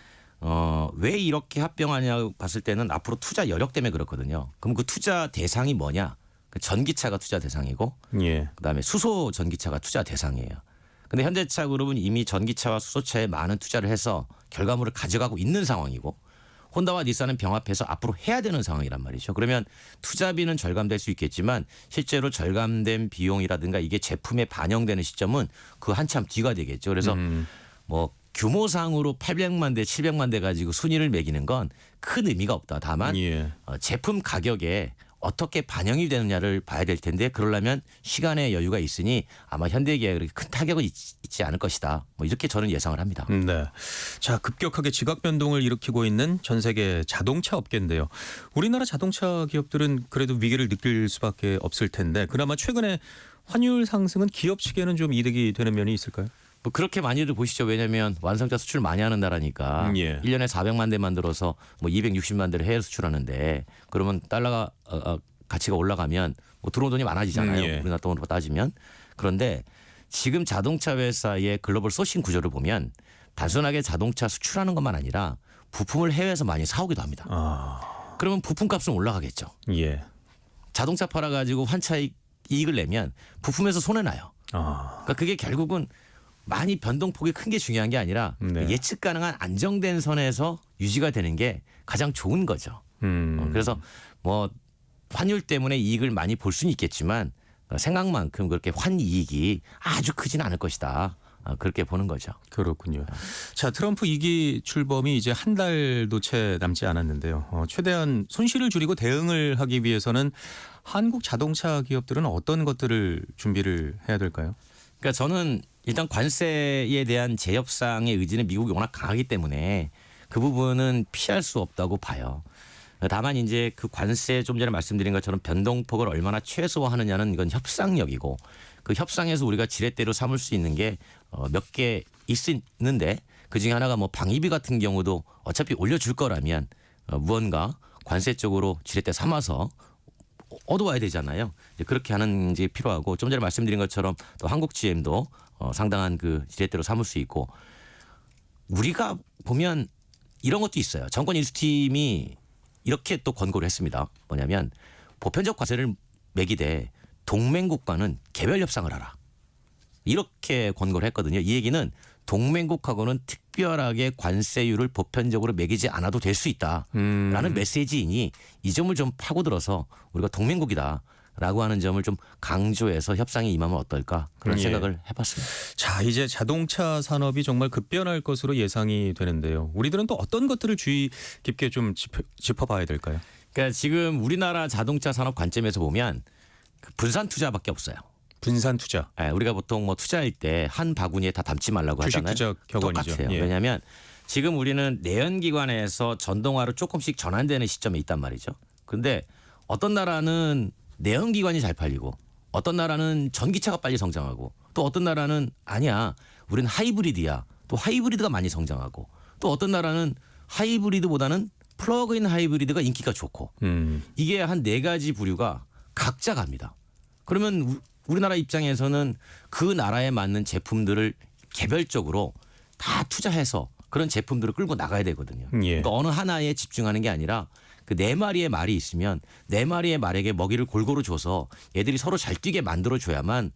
왜 이렇게 합병하냐고 봤을 때는 앞으로 투자 여력 때문에 그렇거든요. 그럼 그 투자 대상이 뭐냐? 그 전기차가 투자 대상이고 예. 그다음에 수소 전기차가 투자 대상이에요. 근데 현대차 그룹은 이미 전기차와 수소차에 많은 투자를 해서 결과물을 가져가고 있는 상황이고 혼다와 닛산은 병합해서 앞으로 해야 되는 상황이란 말이죠. 그러면 투자비는 절감될 수 있겠지만 실제로 절감된 비용이라든가 이게 제품에 반영되는 시점은 그 한참 뒤가 되겠죠. 그래서 뭐 규모상으로 800만 대, 700만 대 가지고 순위를 매기는 건 큰 의미가 없다. 다만 예. 제품 가격에 어떻게 반영이 되느냐를 봐야 될 텐데 그러려면 시간의 여유가 있으니 아마 현대기아에 그렇게 큰 타격은 있지 않을 것이다. 뭐 이렇게 저는 예상을 합니다. 네. 자, 급격하게 지각 변동을 일으키고 있는 전 세계 자동차 업계인데요. 우리나라 자동차 기업들은 그래도 위기를 느낄 수밖에 없을 텐데 그나마 최근에 환율 상승은 기업 측에는 좀 이득이 되는 면이 있을까요? 뭐 그렇게 많이들 보시죠. 왜냐하면 완성차 수출 많이 하는 나라니까 예. 1년에 400만 대 만들어서 뭐 260만 대를 해외 수출하는데 그러면 달러가 가치가 올라가면 뭐 들어온 돈이 많아지잖아요. 예. 우리나라 돈으로 따지면. 그런데 지금 자동차 회사의 글로벌 소싱 구조를 보면 단순하게 자동차 수출하는 것만 아니라 부품을 해외에서 많이 사오기도 합니다. 그러면 부품값은 올라가겠죠. 예. 자동차 팔아가지고 환차익 이익을 내면 부품에서 손해나요. 그러니까 그게 결국은 많이 변동폭이 큰 게 중요한 게 아니라 네. 예측 가능한 안정된 선에서 유지가 되는 게 가장 좋은 거죠. 그래서 뭐 환율 때문에 이익을 많이 볼 수는 있겠지만 생각만큼 그렇게 환이익이 아주 크지는 않을 것이다. 그렇게 보는 거죠. 그렇군요. 자, 트럼프 2기 출범이 이제 한 달도 채 남지 않았는데요. 최대한 손실을 줄이고 대응을 하기 위해서는 한국 자동차 기업들은 어떤 것들을 준비를 해야 될까요? 그러니까 저는 일단 관세에 대한 재협상의 의지는 미국이 워낙 강하기 때문에 그 부분은 피할 수 없다고 봐요. 다만 이제 그 관세 좀 전에 말씀드린 것처럼 변동폭을 얼마나 최소화하느냐는 이건 협상력이고 그 협상에서 우리가 지렛대로 삼을 수 있는 게 몇 개 있는데 그중에 하나가 뭐 방위비 같은 경우도 어차피 올려줄 거라면 무언가 관세 쪽으로 지렛대 삼아서 어두워야 되잖아요. 이제 그렇게 하는 게 필요하고 좀 전에 말씀드린 것처럼 또 한국 GM도 상당한 그 지렛대로 삼을 수 있고 우리가 보면 이런 것도 있어요. 정권 인수팀이 이렇게 또 권고를 했습니다. 뭐냐면 보편적 과세를 매기되 동맹국과는 개별 협상을 하라. 이렇게 권고를 했거든요. 이 얘기는 동맹국하고는 특별하게 관세율을 보편적으로 매기지 않아도 될 수 있다라는 메시지이니 이 점을 좀 파고들어서 우리가 동맹국이다라고 하는 점을 좀 강조해서 협상에 임하면 어떨까 그런 예. 생각을 해봤습니다. 자, 이제 자동차 산업이 정말 급변할 것으로 예상이 되는데요. 우리들은 또 어떤 것들을 주의 깊게 좀 짚어봐야 될까요? 그러니까 지금 우리나라 자동차 산업 관점에서 보면 그 분산 투자밖에 없어요. 분산 투자, 예, 우리가 보통 뭐 투자할 때 한 바구니에 다 담지 말라고 주식 하잖아요. 투자 격언이죠. 똑같아요. 예. 왜냐하면 지금 우리는 내연기관에서 전동화로 조금씩 전환되는 시점에 있단 말이죠. 그런데 어떤 나라는 내연기관이 잘 팔리고 어떤 나라는 전기차가 빨리 성장하고 또 어떤 나라는 아니야. 우리는 하이브리드야. 또 하이브리드가 많이 성장하고 또 어떤 나라는 하이브리드보다는 플러그인 하이브리드가 인기가 좋고 이게 한 4가지 부류가 각자 갑니다. 그러면 우리나라 입장에서는 그 나라에 맞는 제품들을 개별적으로 다 투자해서 그런 제품들을 끌고 나가야 되거든요. 예. 그러니까 어느 하나에 집중하는 게 아니라 그 4마리의 말이 있으면 4마리의 말에게 먹이를 골고루 줘서 얘들이 서로 잘 뛰게 만들어줘야만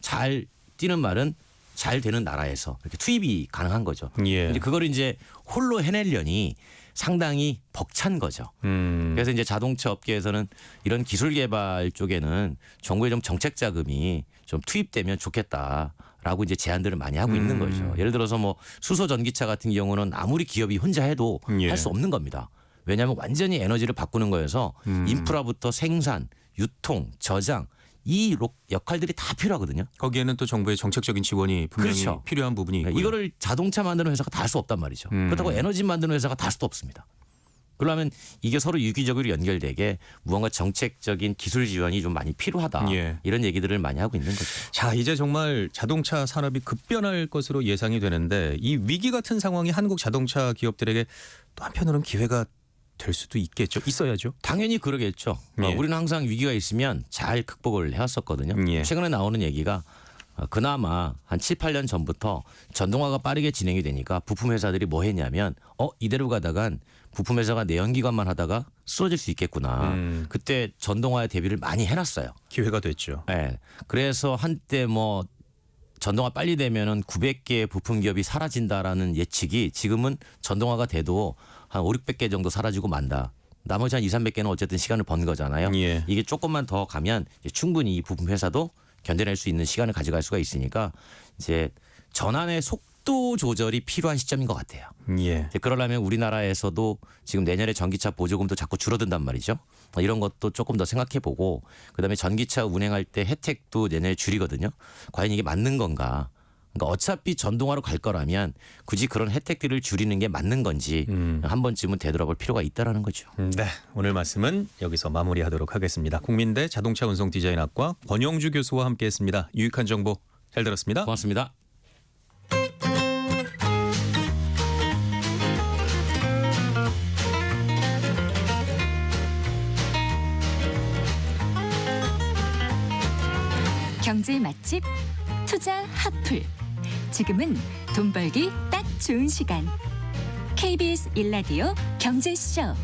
잘 뛰는 말은 잘 되는 나라에서 이렇게 투입이 가능한 거죠. 예. 이제 그걸 이제 홀로 해내려니 상당히 벅찬 거죠. 그래서 이제 자동차 업계에서는 이런 기술 개발 쪽에는 정부의 좀 정책 자금이 좀 투입되면 좋겠다라고 이제 제안들을 많이 하고 있는 거죠. 예를 들어서 뭐 수소 전기차 같은 경우는 아무리 기업이 혼자 해도 예. 할 수 없는 겁니다. 왜냐하면 완전히 에너지를 바꾸는 거여서 인프라부터 생산, 유통, 저장 이 역할들이 다 필요하거든요. 거기에는 또 정부의 정책적인 지원이 분명히 그렇죠. 필요한 부분이 있고요. 이거를 자동차 만드는 회사가 다 할 수 없단 말이죠. 그렇다고 에너지 만드는 회사가 다 할 수도 없습니다. 그러면 이게 서로 유기적으로 연결되게 무언가 정책적인 기술 지원이 좀 많이 필요하다. 예. 이런 얘기들을 많이 하고 있는 거죠. 자, 이제 정말 자동차 산업이 급변할 것으로 예상이 되는데 이 위기 같은 상황이 한국 자동차 기업들에게 또 한편으로는 기회가 될 수도 있겠죠. 있어야죠. 당연히 그러겠죠. 예. 우리는 항상 위기가 있으면 잘 극복을 해왔었거든요. 예. 최근에 나오는 얘기가 그나마 한 7, 8년 전부터 전동화가 빠르게 진행이 되니까 부품 회사들이 뭐 했냐면 이대로 가다간 부품 회사가 내연기관만 하다가 쓰러질 수 있겠구나. 그때 전동화에 대비를 많이 해놨어요. 기회가 됐죠. 네. 그래서 한때 뭐 전동화 빨리 되면은 900개의 부품 기업이 사라진다라는 예측이 지금은 전동화가 돼도 한 5, 600개 정도 사라지고 만다. 나머지 한 2, 300개는 어쨌든 시간을 번 거잖아요. 예. 이게 조금만 더 가면 이제 충분히 이 부품 회사도 견뎌낼 수 있는 시간을 가져갈 수가 있으니까 이제 전환의 속도 조절이 필요한 시점인 것 같아요. 예. 이제 그러려면 우리나라에서도 지금 내년에 전기차 보조금도 자꾸 줄어든단 말이죠. 이런 것도 조금 더 생각해보고 그다음에 전기차 운행할 때 혜택도 내년에 줄이거든요. 과연 이게 맞는 건가? 그러니까 어차피 전동화로 갈 거라면 굳이 그런 혜택들을 줄이는 게 맞는 건지 한 번쯤은 되돌아볼 필요가 있다라는 거죠. 네, 오늘 말씀은 여기서 마무리하도록 하겠습니다. 국민대 자동차 운송 디자인학과 권영주 교수와 함께했습니다. 유익한 정보 잘 들었습니다. 고맙습니다. 경제 맛집 투자 핫플. 지금은 돈 벌기 딱 좋은 시간. KBS 1라디오 경제쇼.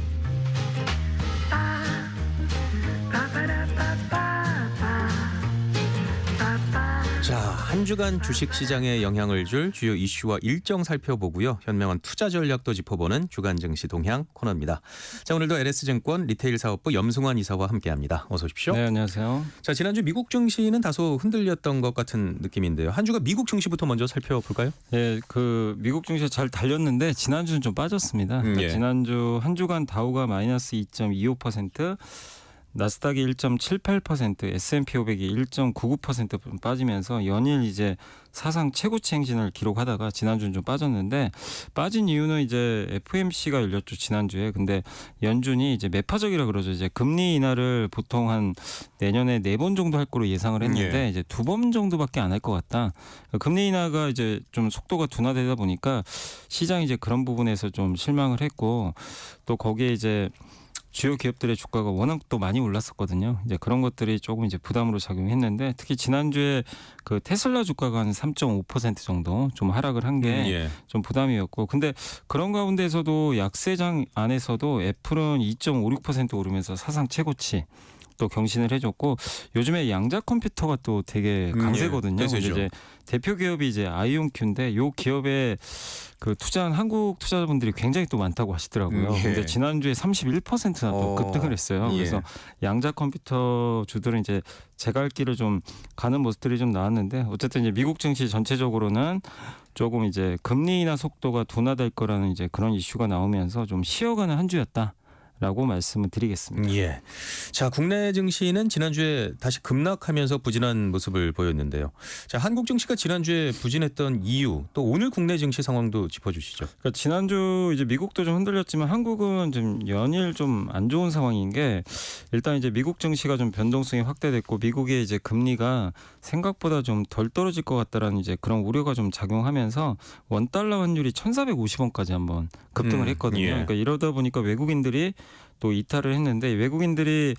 자, 한 주간 주식 시장에 영향을 줄 주요 이슈와 일정 살펴보고요. 현명한 투자 전략도 짚어보는 주간 증시 동향 코너입니다. 자, 오늘도 LS증권 리테일 사업부 염승환 이사와 함께합니다. 어서 오십시오. 네, 안녕하세요. 자, 지난주 미국 증시는 다소 흔들렸던 것 같은 느낌인데요. 한 주가 미국 증시부터 먼저 살펴볼까요? 네, 그 미국 증시가 잘 달렸는데 지난주는 좀 빠졌습니다. 예. 지난주 한 주간 다우가 마이너스 2.25%, 나스닥이 1.78%, S&P 500이 1.99% 빠지면서 연일 이제 사상 최고치 행진을 기록하다가 지난주는 좀 빠졌는데 빠진 이유는 이제 FOMC가 열렸죠 지난주에. 근데 연준이 이제 매파적이라 그러죠. 이제 금리 인하를 보통 한 내년에 4번 정도 할 거로 예상을 했는데 예. 이제 2번 정도밖에 안 할 것 같다. 금리 인하가 이제 좀 속도가 둔화되다 보니까 시장이 이제 그런 부분에서 좀 실망을 했고 또 거기에 이제 주요 기업들의 주가가 워낙 또 많이 올랐었거든요. 이제 그런 것들이 조금 이제 부담으로 작용했는데 특히 지난주에 그 테슬라 주가가 한 3.5% 정도 좀 하락을 한 게 좀 예. 부담이었고, 근데 그런 가운데서도 약세장 안에서도 애플은 2.56% 오르면서 사상 최고치 또 경신을 해줬고, 요즘에 양자 컴퓨터가 또 되게 강세거든요. 예, 근데 대세죠. 이제 대표 기업이 이제 아이온큐인데, 요 기업에 그 투자한 한국 투자자분들이 굉장히 또 많다고 하시더라고요. 예. 근데 지난주에 31%나 또 급등을 했어요. 예. 그래서 양자 컴퓨터 주들은 이제 제갈 길을 좀 가는 모습들이 좀 나왔는데, 어쨌든 이제 미국 증시 전체적으로는 조금 이제 금리 인하 속도가 둔화될 거라는 이제 그런 이슈가 나오면서 좀 쉬어가는 한 주였다라고 말씀을 드리겠습니다. 예. 자, 국내 증시는 지난주에 다시 급락하면서 부진한 모습을 보였는데요. 자, 한국 증시가 지난주에 부진했던 이유, 또 오늘 국내 증시 상황도 짚어주시죠. 그러니까 지난주 이제 미국도 좀 흔들렸지만 한국은 좀 연일 좀 안 좋은 상황인 게, 일단 이제 미국 증시가 좀 변동성이 확대됐고, 미국의 이제 금리가 생각보다 좀 덜 떨어질 것 같다라는 이제 그런 우려가 좀 작용하면서 원달러 환율이 1,450원까지 한번 급등을 했거든요. 예. 그러니까 이러다 보니까 외국인들이 또 이탈을 했는데, 외국인들이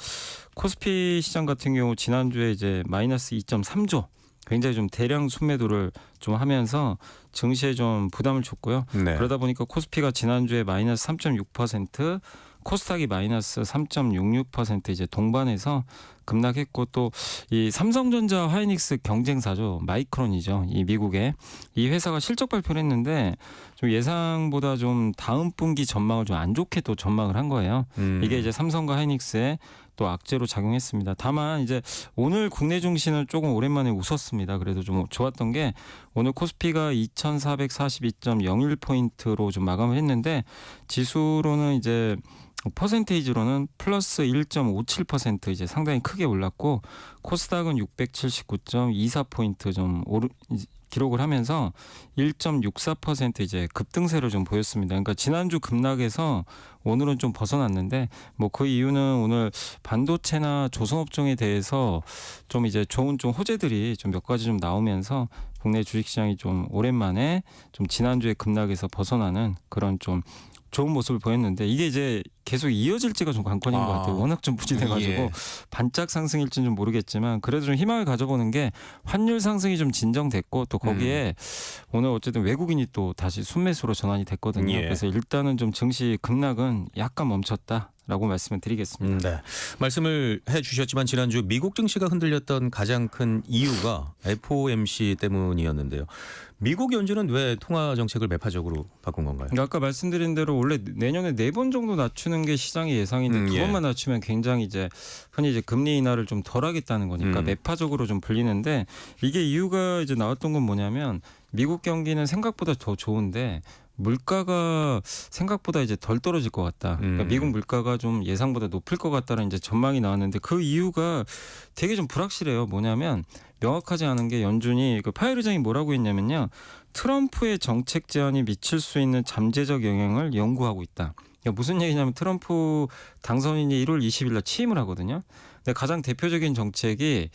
코스피 시장 같은 경우 지난주에 이제 마이너스 2.3조 굉장히 좀 대량 순매도를 좀 하면서 증시에 좀 부담을 줬고요. 네. 그러다 보니까 코스피가 지난주에 마이너스 3.6%, 코스닥이 마이너스 3.66% 이제 동반해서 급락했고, 또 이 삼성전자 하이닉스 경쟁사죠, 마이크론이죠, 이 미국의 이 회사가 실적 발표를 했는데 좀 예상보다 좀 다음 분기 전망을 좀 안 좋게 또 전망을 한 거예요. 이게 이제 삼성과 하이닉스에 또 악재로 작용했습니다. 다만 이제 오늘 국내 증시는 조금 오랜만에 웃었습니다. 그래도 좀 좋았던 게, 오늘 코스피가 2,442.01포인트로 좀 마감을 했는데, 지수로는 이제 퍼센테이지로는 플러스 1.57% 이제 상당히 크게 올랐고, 코스닥은 679.24포인트 좀 기록을 하면서 1.64% 이제 급등세를 좀 보였습니다. 그러니까 지난주 급락에서 오늘은 좀 벗어났는데, 뭐 그 이유는 오늘 반도체나 조선업종에 대해서 좀 이제 좋은 좀 호재들이 좀 몇 가지 좀 나오면서 국내 주식시장이 좀 오랜만에 좀 지난주에 급락에서 벗어나는 그런 좀 좋은 모습을 보였는데, 이게 이제 계속 이어질지가 좀 관건인 것 같아요. 워낙 좀 부진해가지고 예. 반짝 상승일지는 좀 모르겠지만, 그래도 좀 희망을 가져보는 게, 환율 상승이 좀 진정됐고, 또 거기에 오늘 어쨌든 외국인이 또 다시 순매수로 전환이 됐거든요. 예. 그래서 일단은 좀 증시 급락은 약간 멈췄다라고 말씀을 드리겠습니다. 네. 말씀을 해주셨지만 지난주 미국 증시가 흔들렸던 가장 큰 이유가 FOMC 때문이었는데요. 미국 연준은 왜 통화 정책을 매파적으로 바꾼 건가요? 그러니까 아까 말씀드린 대로 원래 내년에 4번 정도 낮추는 게 시장의 예상인데, 두 예. 번만 낮추면 굉장히 이제 흔히 이제 금리 인하를 좀 덜하겠다는 거니까 매파적으로 좀 불리는데, 이게 이유가 이제 나왔던 건 뭐냐면, 미국 경기는 생각보다 더 좋은데 물가가 생각보다 이제 덜 떨어질 것 같다. 그러니까 미국 물가가 좀 예상보다 높을 것 같다는 이제 전망이 나왔는데, 그 이유가 되게 좀 불확실해요. 뭐냐면 명확하지 않은 게, 연준이 그 파웰 의장이 뭐라고 했냐면요, 트럼프의 정책 제안이 미칠 수 있는 잠재적 영향을 연구하고 있다. 그러니까 무슨 얘기냐면, 트럼프 당선인이 1월 20일 날 취임을 하거든요. 근데 가장 대표적인 정책이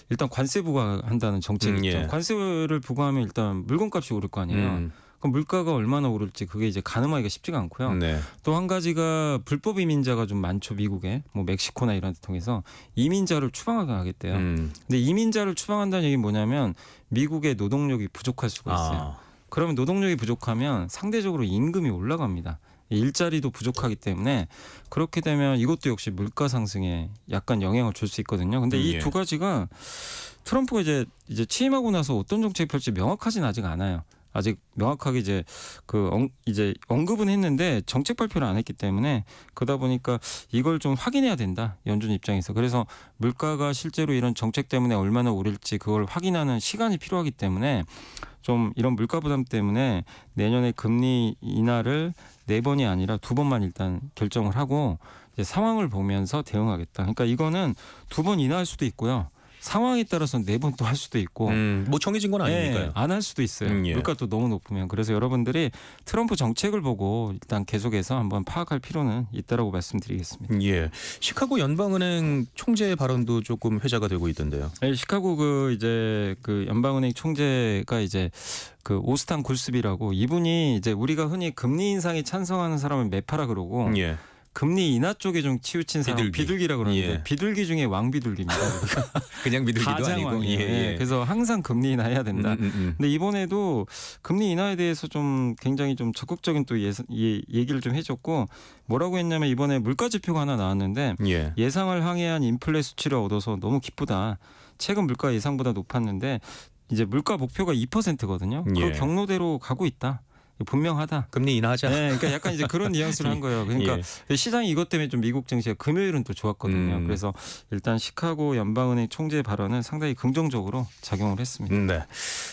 일단 관세 부과한다는 정책이 있죠. 예. 관세를 부과하면 일단 물건값이 오를 거 아니에요. 그럼 물가가 얼마나 오를지 그게 이제 가늠하기가 쉽지가 않고요. 네. 또 한 가지가 불법 이민자가 좀 많죠, 미국에. 뭐 멕시코나 이런 데 통해서 이민자를 추방하게 하겠대요. 근데 이민자를 추방한다는 얘기는 뭐냐면, 미국의 노동력이 부족할 수가 있어요. 그러면 노동력이 부족하면 상대적으로 임금이 올라갑니다. 일자리도 부족하기 때문에, 그렇게 되면 이것도 역시 물가 상승에 약간 영향을 줄 수 있거든요. 근데 이 예. 두 가지가 트럼프가 이제 취임하고 나서 어떤 정책을 펼지 명확하진 아직 않아요. 아직 명확하게 이제 이제 언급은 했는데 정책 발표를 안 했기 때문에, 그러다 보니까 이걸 좀 확인해야 된다, 연준 입장에서. 그래서 물가가 실제로 이런 정책 때문에 얼마나 오를지 그걸 확인하는 시간이 필요하기 때문에, 좀 이런 물가 부담 때문에 내년에 금리 인하를 4번이 아니라 2번만 일단 결정을 하고 이제 상황을 보면서 대응하겠다. 그러니까 이거는 2번 인하할 수도 있고요, 상황에 따라서는 4번 또 할 수도 있고, 뭐 정해진 건 아니니까요. 안 할 수도 있어요. 예. 물가도 너무 높으면. 그래서 여러분들이 트럼프 정책을 보고 일단 계속해서 한번 파악할 필요는 있다라고 말씀드리겠습니다. 예. 시카고 연방은행 총재 발언도 조금 회자가 되고 있던데요. 네, 시카고 그 연방은행 총재가 이제 그 오스탄 굴스비라고, 이분이 이제 우리가 흔히 금리 인상에 찬성하는 사람을 매파라 그러고, 예. 금리 인하 쪽에 좀 치우친 사람 비둘기라 그러는데 예. 비둘기 중에 왕비둘기입니다. 그냥 비둘기도 가장 아니고. 왕이에요. 예, 예. 그래서 항상 금리 인하해야 된다. 근데 이번에도 금리 인하에 대해서 좀 굉장히 좀 적극적인 또 얘기를 좀 해줬고 뭐라고 했냐면 이번에 물가 지표가 하나 나왔는데 예. 예상을 항해한 인플레 수치를 얻어서 너무 기쁘다. 최근 물가 예상보다 높았는데 이제 물가 목표가 2%거든요. 예. 그 경로대로 가고 있다. 분명하다. 금리 인하하자. 네, 그러니까 약간 이제 그런 뉘앙스를 한 거예요. 그러니까 시장이 이것 때문에 좀 미국 증시가 금요일은 또 좋았거든요. 그래서 일단 시카고 연방은행 총재 발언은 상당히 긍정적으로 작용을 했습니다. 네.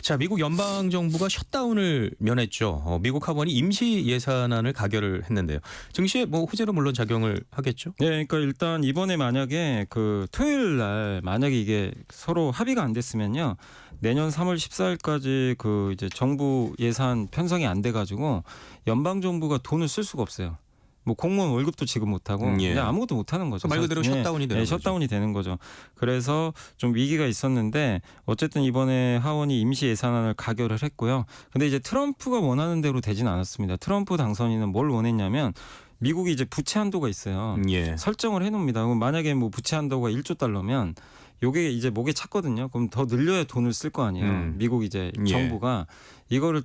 자, 미국 연방 정부가 셧다운을 면했죠. 미국 하원이 임시 예산안을 가결을 했는데요. 증시에 뭐 호재로 물론 작용을 하겠죠. 네, 그러니까 일단 이번에 만약에 그 토요일 날 만약에 이게 서로 합의가 안 됐으면요. 내년 3월 14일까지 그 이제 정부 예산 편성이 안 돼 가지고 연방 정부가 돈을 쓸 수가 없어요. 뭐 공무원 월급도 지급 못 하고 예. 그냥 아무것도 못 하는 거죠. 말 그대로 셧다운이 되는 거죠. 셧다운이 되는 거죠. 그래서 좀 위기가 있었는데 어쨌든 이번에 하원이 임시 예산안을 가결을 했고요. 근데 이제 트럼프가 원하는 대로 되진 않았습니다. 트럼프 당선인은 뭘 원했냐면 미국이 이제 부채 한도가 있어요. 예. 설정을 해놓습니다. 그럼 만약에 뭐 부채 한도가 1조 달러면 요게 이제 목에 찼거든요. 그럼 더 늘려야 돈을 쓸 거 아니에요. 미국 이제 예. 정부가 이걸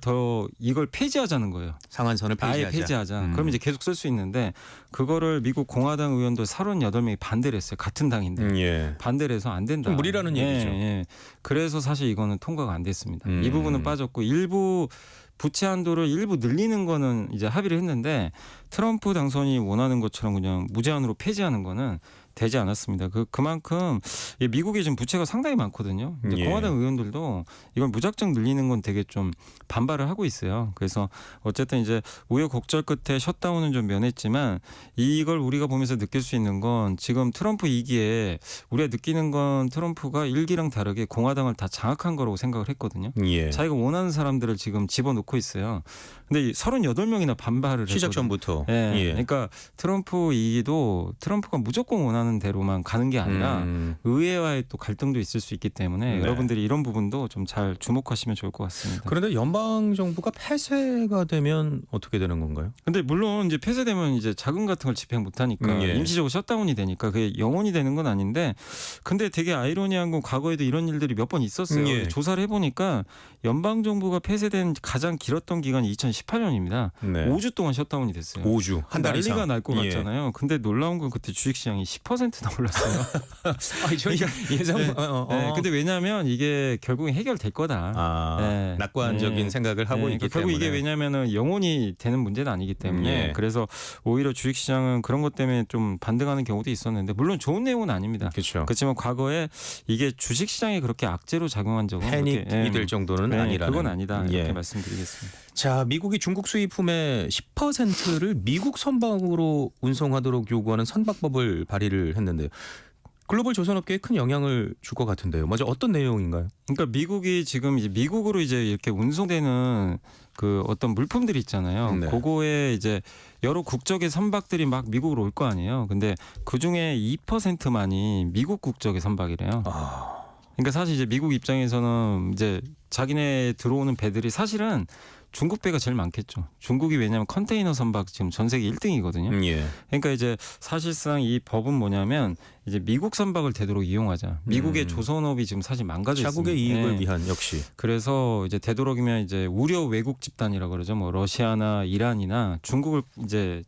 폐지하자는 거예요. 상한선을 폐지하자. 아예 폐지하자. 그럼 이제 계속 쓸 수 있는데 그거를 미국 공화당 의원들 38명이 반대를 했어요. 같은 당인데. 예. 반대를 해서 안 된다. 좀 무리라는 얘기죠. 예. 그래서 사실 이거는 통과가 안 됐습니다. 이 부분은 빠졌고 일부 부채 한도를 일부 늘리는 거는 이제 합의를 했는데 트럼프 당선이 원하는 것처럼 그냥 무제한으로 폐지하는 거는 되지 않았습니다. 그만큼 미국이 지금 부채가 상당히 많거든요. 예. 공화당 의원들도 이걸 무작정 늘리는 건 되게 좀 반발을 하고 있어요. 그래서 어쨌든 이제 우여곡절 끝에 셧다운은 좀 면했지만 이걸 우리가 보면서 느낄 수 있는 건 지금 트럼프 2기에 우리가 느끼는 건 트럼프가 1기랑 다르게 공화당을 다 장악한 거라고 생각을 했거든요. 예. 자기가 원하는 사람들을 지금 집어넣고 있어요. 근데 38명이나 반발을 시작 했거든요. 전부터. 예. 예. 그러니까 트럼프 2기도 트럼프가 무조건 원하는 대로만 가는 게 아니라 의회와의 또 갈등도 있을 수 있기 때문에 네. 여러분들이 이런 부분도 좀 잘 주목하시면 좋을 것 같습니다. 그런데 연방 정부가 폐쇄가 되면 어떻게 되는 건가요? 근데 물론 이제 폐쇄되면 이제 자금 같은 걸 집행 못 하니까 예. 임시적으로 셧다운이 되니까 그게 영원히 되는 건 아닌데 근데 되게 아이러니한 건 과거에도 이런 일들이 몇 번 있었어요. 예. 조사를 해 보니까 연방 정부가 폐쇄된 가장 길었던 기간이 2018년입니다. 네. 5주 동안 셧다운이 됐어요. 5주 한 달 이상. 난리가 날 것 예. 같잖아요. 근데 놀라운 건 그때 주식시장이 10%나 올랐어요. 아니 저희가 예상. 네. 네, 근데 왜냐하면 이게 결국엔 해결될 거다. 아, 네. 낙관적인 네. 생각을 하고 네, 있기 결국 때문에. 이게 왜냐하면은 영원히 되는 문제는 아니기 때문에 예. 그래서 오히려 주식시장은 그런 것 때문에 좀 반등하는 경우도 있었는데 물론 좋은 내용은 아닙니다. 그렇죠. 그렇지만 과거에 이게 주식시장에 그렇게 악재로 작용한 적은 패닉이 그렇게, 될 정도는 네, 아니라는. 그건 아니다 이렇게 예. 말씀드리겠습니다. 자, 미국이 중국 수입품의 10%를 미국 선박으로 운송하도록 요구하는 선박법을 발의를 했는데요. 글로벌 조선업계에 큰 영향을 줄 것 같은데요. 먼저 어떤 내용인가요? 그러니까 미국이 지금 이제 미국으로 이제 이렇게 운송되는 그 어떤 물품들이 있잖아요. 네. 그거에 이제 여러 국적의 선박들이 막 미국으로 올 거 아니에요. 근데 그 중에 2%만이 미국 국적의 선박이래요. 그러니까 사실 이제 미국 입장에서는 이제 자기네 들어오는 배들이 사실은 중국 배가 제일 많겠죠. 중국이 왜냐하면 컨테이너 선박 지금 전 세계 1등이거든요. 예. 그러니까 이제 사실상 이 법은 뭐냐면 이제 미국 선박을 되도록 이용하자. 미국의 조선업이 지금 사실 망가져 있습니다. 자국의 이익을 네. 위한 역시. 그래서 이제 되도록이면 이제 우려 왜국 집단이라고 그러죠. 뭐 러시아나 이란이나 중국을 이제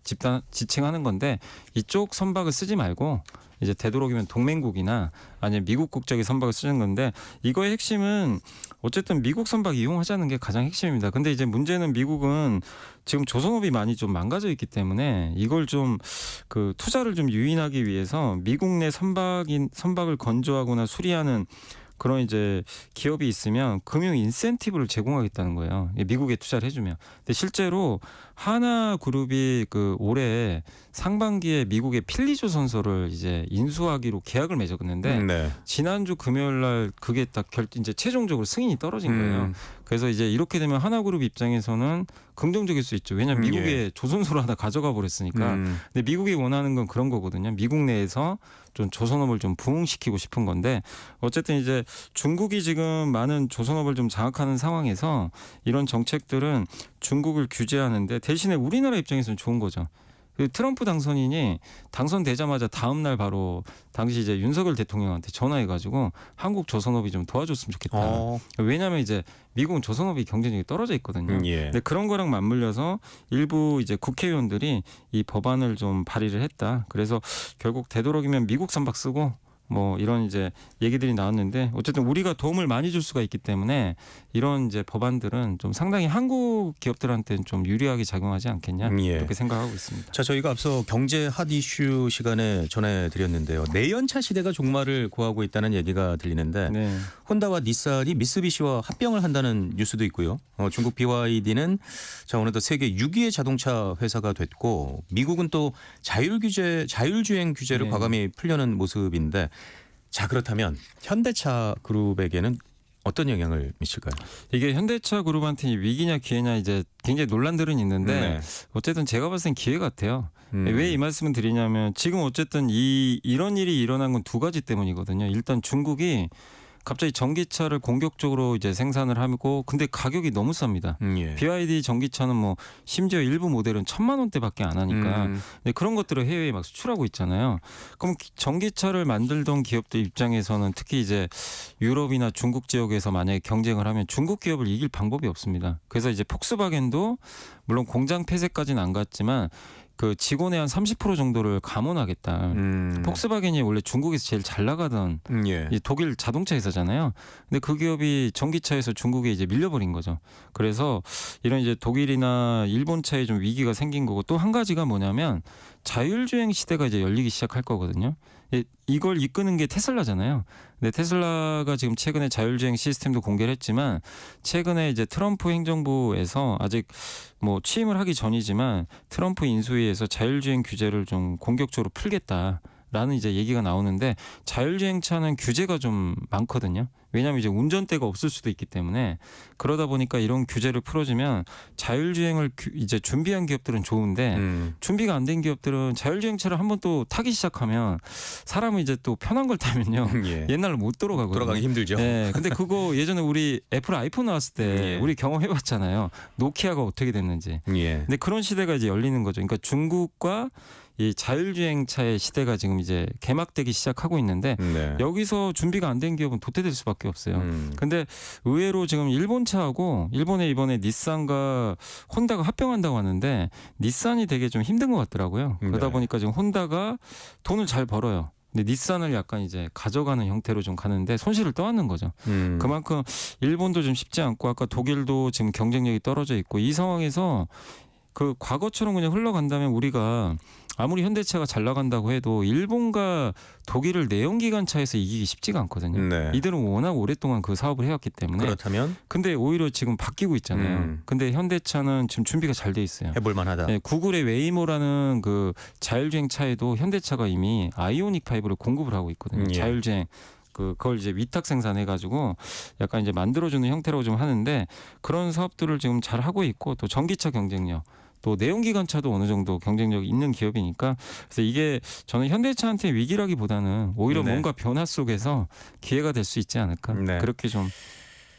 지칭하는 건데 이쪽 선박을 쓰지 말고 이제 되도록이면 동맹국이나 아니면 미국 국적의 선박을 쓰는 건데 이거의 핵심은 어쨌든 미국 선박 이용하자는 게 가장 핵심입니다. 근데 이제 문제는 미국은 지금 조선업이 많이 좀 망가져 있기 때문에 이걸 좀 그 투자를 좀 유인하기 위해서 미국 내 선박을 건조하거나 수리하는 그런 이제 기업이 있으면 금융 인센티브를 제공하겠다는 거예요. 미국에 투자를 해주면. 근데 실제로 하나그룹이 그 올해 상반기에 미국의 필리조선소를 이제 인수하기로 계약을 맺었는데 네. 지난주 금요일 날 그게 딱 이제 최종적으로 승인이 떨어진 거예요. 그래서 이제 이렇게 되면 하나그룹 입장에서는 긍정적일 수 있죠. 왜냐하면 미국에 예. 조선소를 하나 가져가 버렸으니까. 근데 미국이 원하는 건 그런 거거든요. 미국 내에서 좀 조선업을 좀 부흥시키고 싶은 건데 어쨌든 이제 중국이 지금 많은 조선업을 좀 장악하는 상황에서 이런 정책들은 중국을 규제하는데 대신에 우리나라 입장에서는 좋은 거죠. 그 트럼프 당선인이 당선되자마자 다음 날 바로 당시 이제 윤석열 대통령한테 전화해가지고 한국 조선업이 좀 도와줬으면 좋겠다. 왜냐하면 이제 미국은 조선업이 경쟁력이 떨어져 있거든요. 예. 근데 그런 거랑 맞물려서 일부 이제 국회의원들이 이 법안을 좀 발의를 했다. 그래서 결국 되도록이면 미국 선박 쓰고 뭐 이런 이제 얘기들이 나왔는데 어쨌든 우리가 도움을 많이 줄 수가 있기 때문에 이런 이제 법안들은 좀 상당히 한국 기업들한테는 좀 유리하게 작용하지 않겠냐 예. 이렇게 생각하고 있습니다. 자, 저희가 앞서 경제 핫 이슈 시간에 전해드렸는데요. 내연차 시대가 종말을 고하고 있다는 얘기가 들리는데 네. 혼다와 닛산이 미쓰비시와 합병을 한다는 뉴스도 있고요. 중국 BYD는 자 어느덧 세계 6위의 자동차 회사가 됐고 미국은 또 자율주행 규제를 네. 과감히 풀려는 모습인데 자 그렇다면 현대차 그룹에게는 어떤 영향을 미칠까요? 이게 현대차 그룹한테 위기냐 기회냐 이제 굉장히 논란들은 있는데 네. 어쨌든 제가 봤을 땐 기회 같아요. 왜 이 말씀을 드리냐면 지금 어쨌든 이런 일이 일어난 건 두 가지 때문이거든요. 일단 중국이 갑자기 전기차를 공격적으로 이제 생산을 하고 근데 가격이 너무 쌉니다. 예. BYD 전기차는 뭐 심지어 일부 모델은 1,000만 원대밖에 안 하니까 근데 그런 것들을 해외에 막 수출하고 있잖아요. 그럼 전기차를 만들던 기업들 입장에서는 특히 이제 유럽이나 중국 지역에서 만약에 경쟁을 하면 중국 기업을 이길 방법이 없습니다. 그래서 이제 폭스바겐도 물론 공장 폐쇄까지는 안 갔지만 그 직원의 한 30% 정도를 감원하겠다. 폭스바겐이 원래 중국에서 제일 잘 나가던 예. 이 독일 자동차 회사잖아요. 근데 그 기업이 전기차에서 중국에 이제 밀려버린 거죠. 그래서 이런 이제 독일이나 일본 차에 좀 위기가 생긴 거고 또 한 가지가 뭐냐면 자율주행 시대가 이제 열리기 시작할 거거든요. 이걸 이끄는 게 테슬라잖아요. 근데 테슬라가 지금 최근에 자율주행 시스템도 공개를 했지만 최근에 이제 트럼프 행정부에서 아직 뭐 취임을 하기 전이지만 트럼프 인수위에서 자율주행 규제를 좀 공격적으로 풀겠다라는 이제 얘기가 나오는데 자율주행차는 규제가 좀 많거든요. 왜냐하면 이제 운전대가 없을 수도 있기 때문에 그러다 보니까 이런 규제를 풀어주면 자율주행을 이제 준비한 기업들은 좋은데 준비가 안 된 기업들은 자율주행차를 한번 또 타기 시작하면 사람은 이제 또 편한 걸 타면요 예. 옛날로 못 돌아가거든요. 돌아가기 힘들죠. 네, 근데 그거 예전에 우리 애플 아이폰 나왔을 때 예. 우리 경험해봤잖아요. 노키아가 어떻게 됐는지. 예. 근데 그런 시대가 이제 열리는 거죠. 그러니까 중국과 이 자율주행차의 시대가 지금 이제 개막되기 시작하고 있는데 네. 여기서 준비가 안 된 기업은 도태될 수밖에 없어요. 근데 의외로 지금 일본 차하고 일본에 이번에 닛산과 혼다가 합병한다고 하는데 닛산이 되게 좀 힘든 것 같더라고요. 그러다 네. 보니까 지금 혼다가 돈을 잘 벌어요. 근데 닛산을 약간 이제 가져가는 형태로 좀 가는데 손실을 떠안는 거죠. 그만큼 일본도 좀 쉽지 않고 아까 독일도 지금 경쟁력이 떨어져 있고 이 상황에서 그 과거처럼 그냥 흘러간다면 우리가 아무리 현대차가 잘 나간다고 해도 일본과 독일을 내연기관차에서 이기기 쉽지가 않거든요. 네. 이들은 워낙 오랫동안 그 사업을 해왔기 때문에. 그렇다면 근데 오히려 지금 바뀌고 있잖아요. 근데 현대차는 지금 준비가 잘 돼 있어요. 해볼 만하다. 네, 구글의 웨이모라는 그 자율주행 차에도 현대차가 이미 아이오닉 5를 공급을 하고 있거든요. 예. 자율주행 그걸 이제 위탁 생산해가지고 약간 이제 만들어주는 형태로 좀 하는데 그런 사업들을 지금 잘 하고 있고 또 전기차 경쟁력. 또 내연기관차도 어느 정도 경쟁력이 있는 기업이니까 그래서 이게 저는 현대차한테 위기라기보다는 오히려 네. 뭔가 변화 속에서 기회가 될 수 있지 않을까 네. 그렇게 좀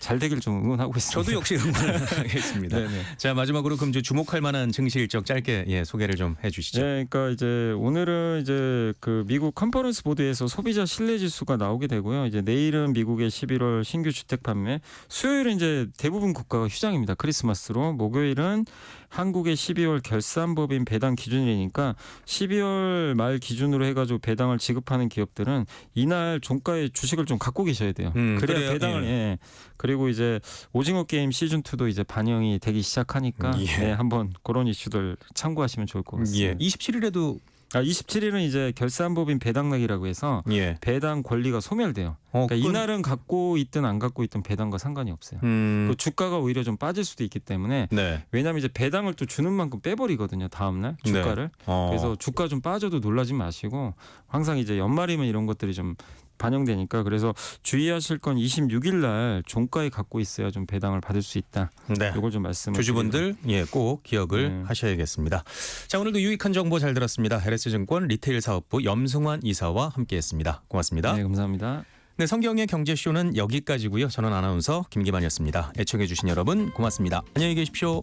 잘 되길 좀 응원하고 있습니다. 저도 역시 응원하겠습니다. 네네. 자 마지막으로 그럼 주목할 만한 증시 일정 짧게 소개를 좀 해주시죠. 네, 그러니까 이제 오늘은 이제 그 미국 컨퍼런스 보드에서 소비자 신뢰 지수가 나오게 되고요. 이제 내일은 미국의 11월 신규 주택 판매, 수요일은 이제 대부분 국가가 휴장입니다. 크리스마스로. 목요일은 한국의 12월 결산법인 배당 기준일이니까 12월 말 기준으로 해가지고 배당을 지급하는 기업들은 이날 종가의 주식을 좀 갖고 계셔야 돼요. 그래야 그래요? 배당을 예. 그리고 이제 오징어 게임 시즌 2도 이제 반영이 되기 시작하니까 예. 네, 한번 그런 이슈들 참고하시면 좋을 것 같습니다. 예. 27일에도 27일은 이제 결산법인 배당락이라고 해서 예. 배당 권리가 소멸돼요. 그러니까 그건- 이날은 갖고 있든 안 갖고 있든 배당과 상관이 없어요. 또 주가가 오히려 좀 빠질 수도 있기 때문에 네. 왜냐하면 이제 배당을 또 주는 만큼 빼버리거든요. 다음날 주가를. 그래서 주가 좀 빠져도 놀라지 마시고 항상 이제 연말이면 이런 것들이 좀 반영되니까 그래서 주의하실 건 26일 날 종가에 갖고 있어야 좀 배당을 받을 수 있다. 네. 이걸 좀 말씀을 주주분들 꼭 기억을 네. 하셔야겠습니다. 자 오늘도 유익한 정보 잘 들었습니다. LS증권 리테일 사업부 염승환 이사와 함께했습니다. 고맙습니다. 네, 감사합니다. 네, 성경의 경제쇼는 여기까지고요. 저는 아나운서 김기만이었습니다. 애청해 주신 여러분 고맙습니다. 안녕히 계십시오.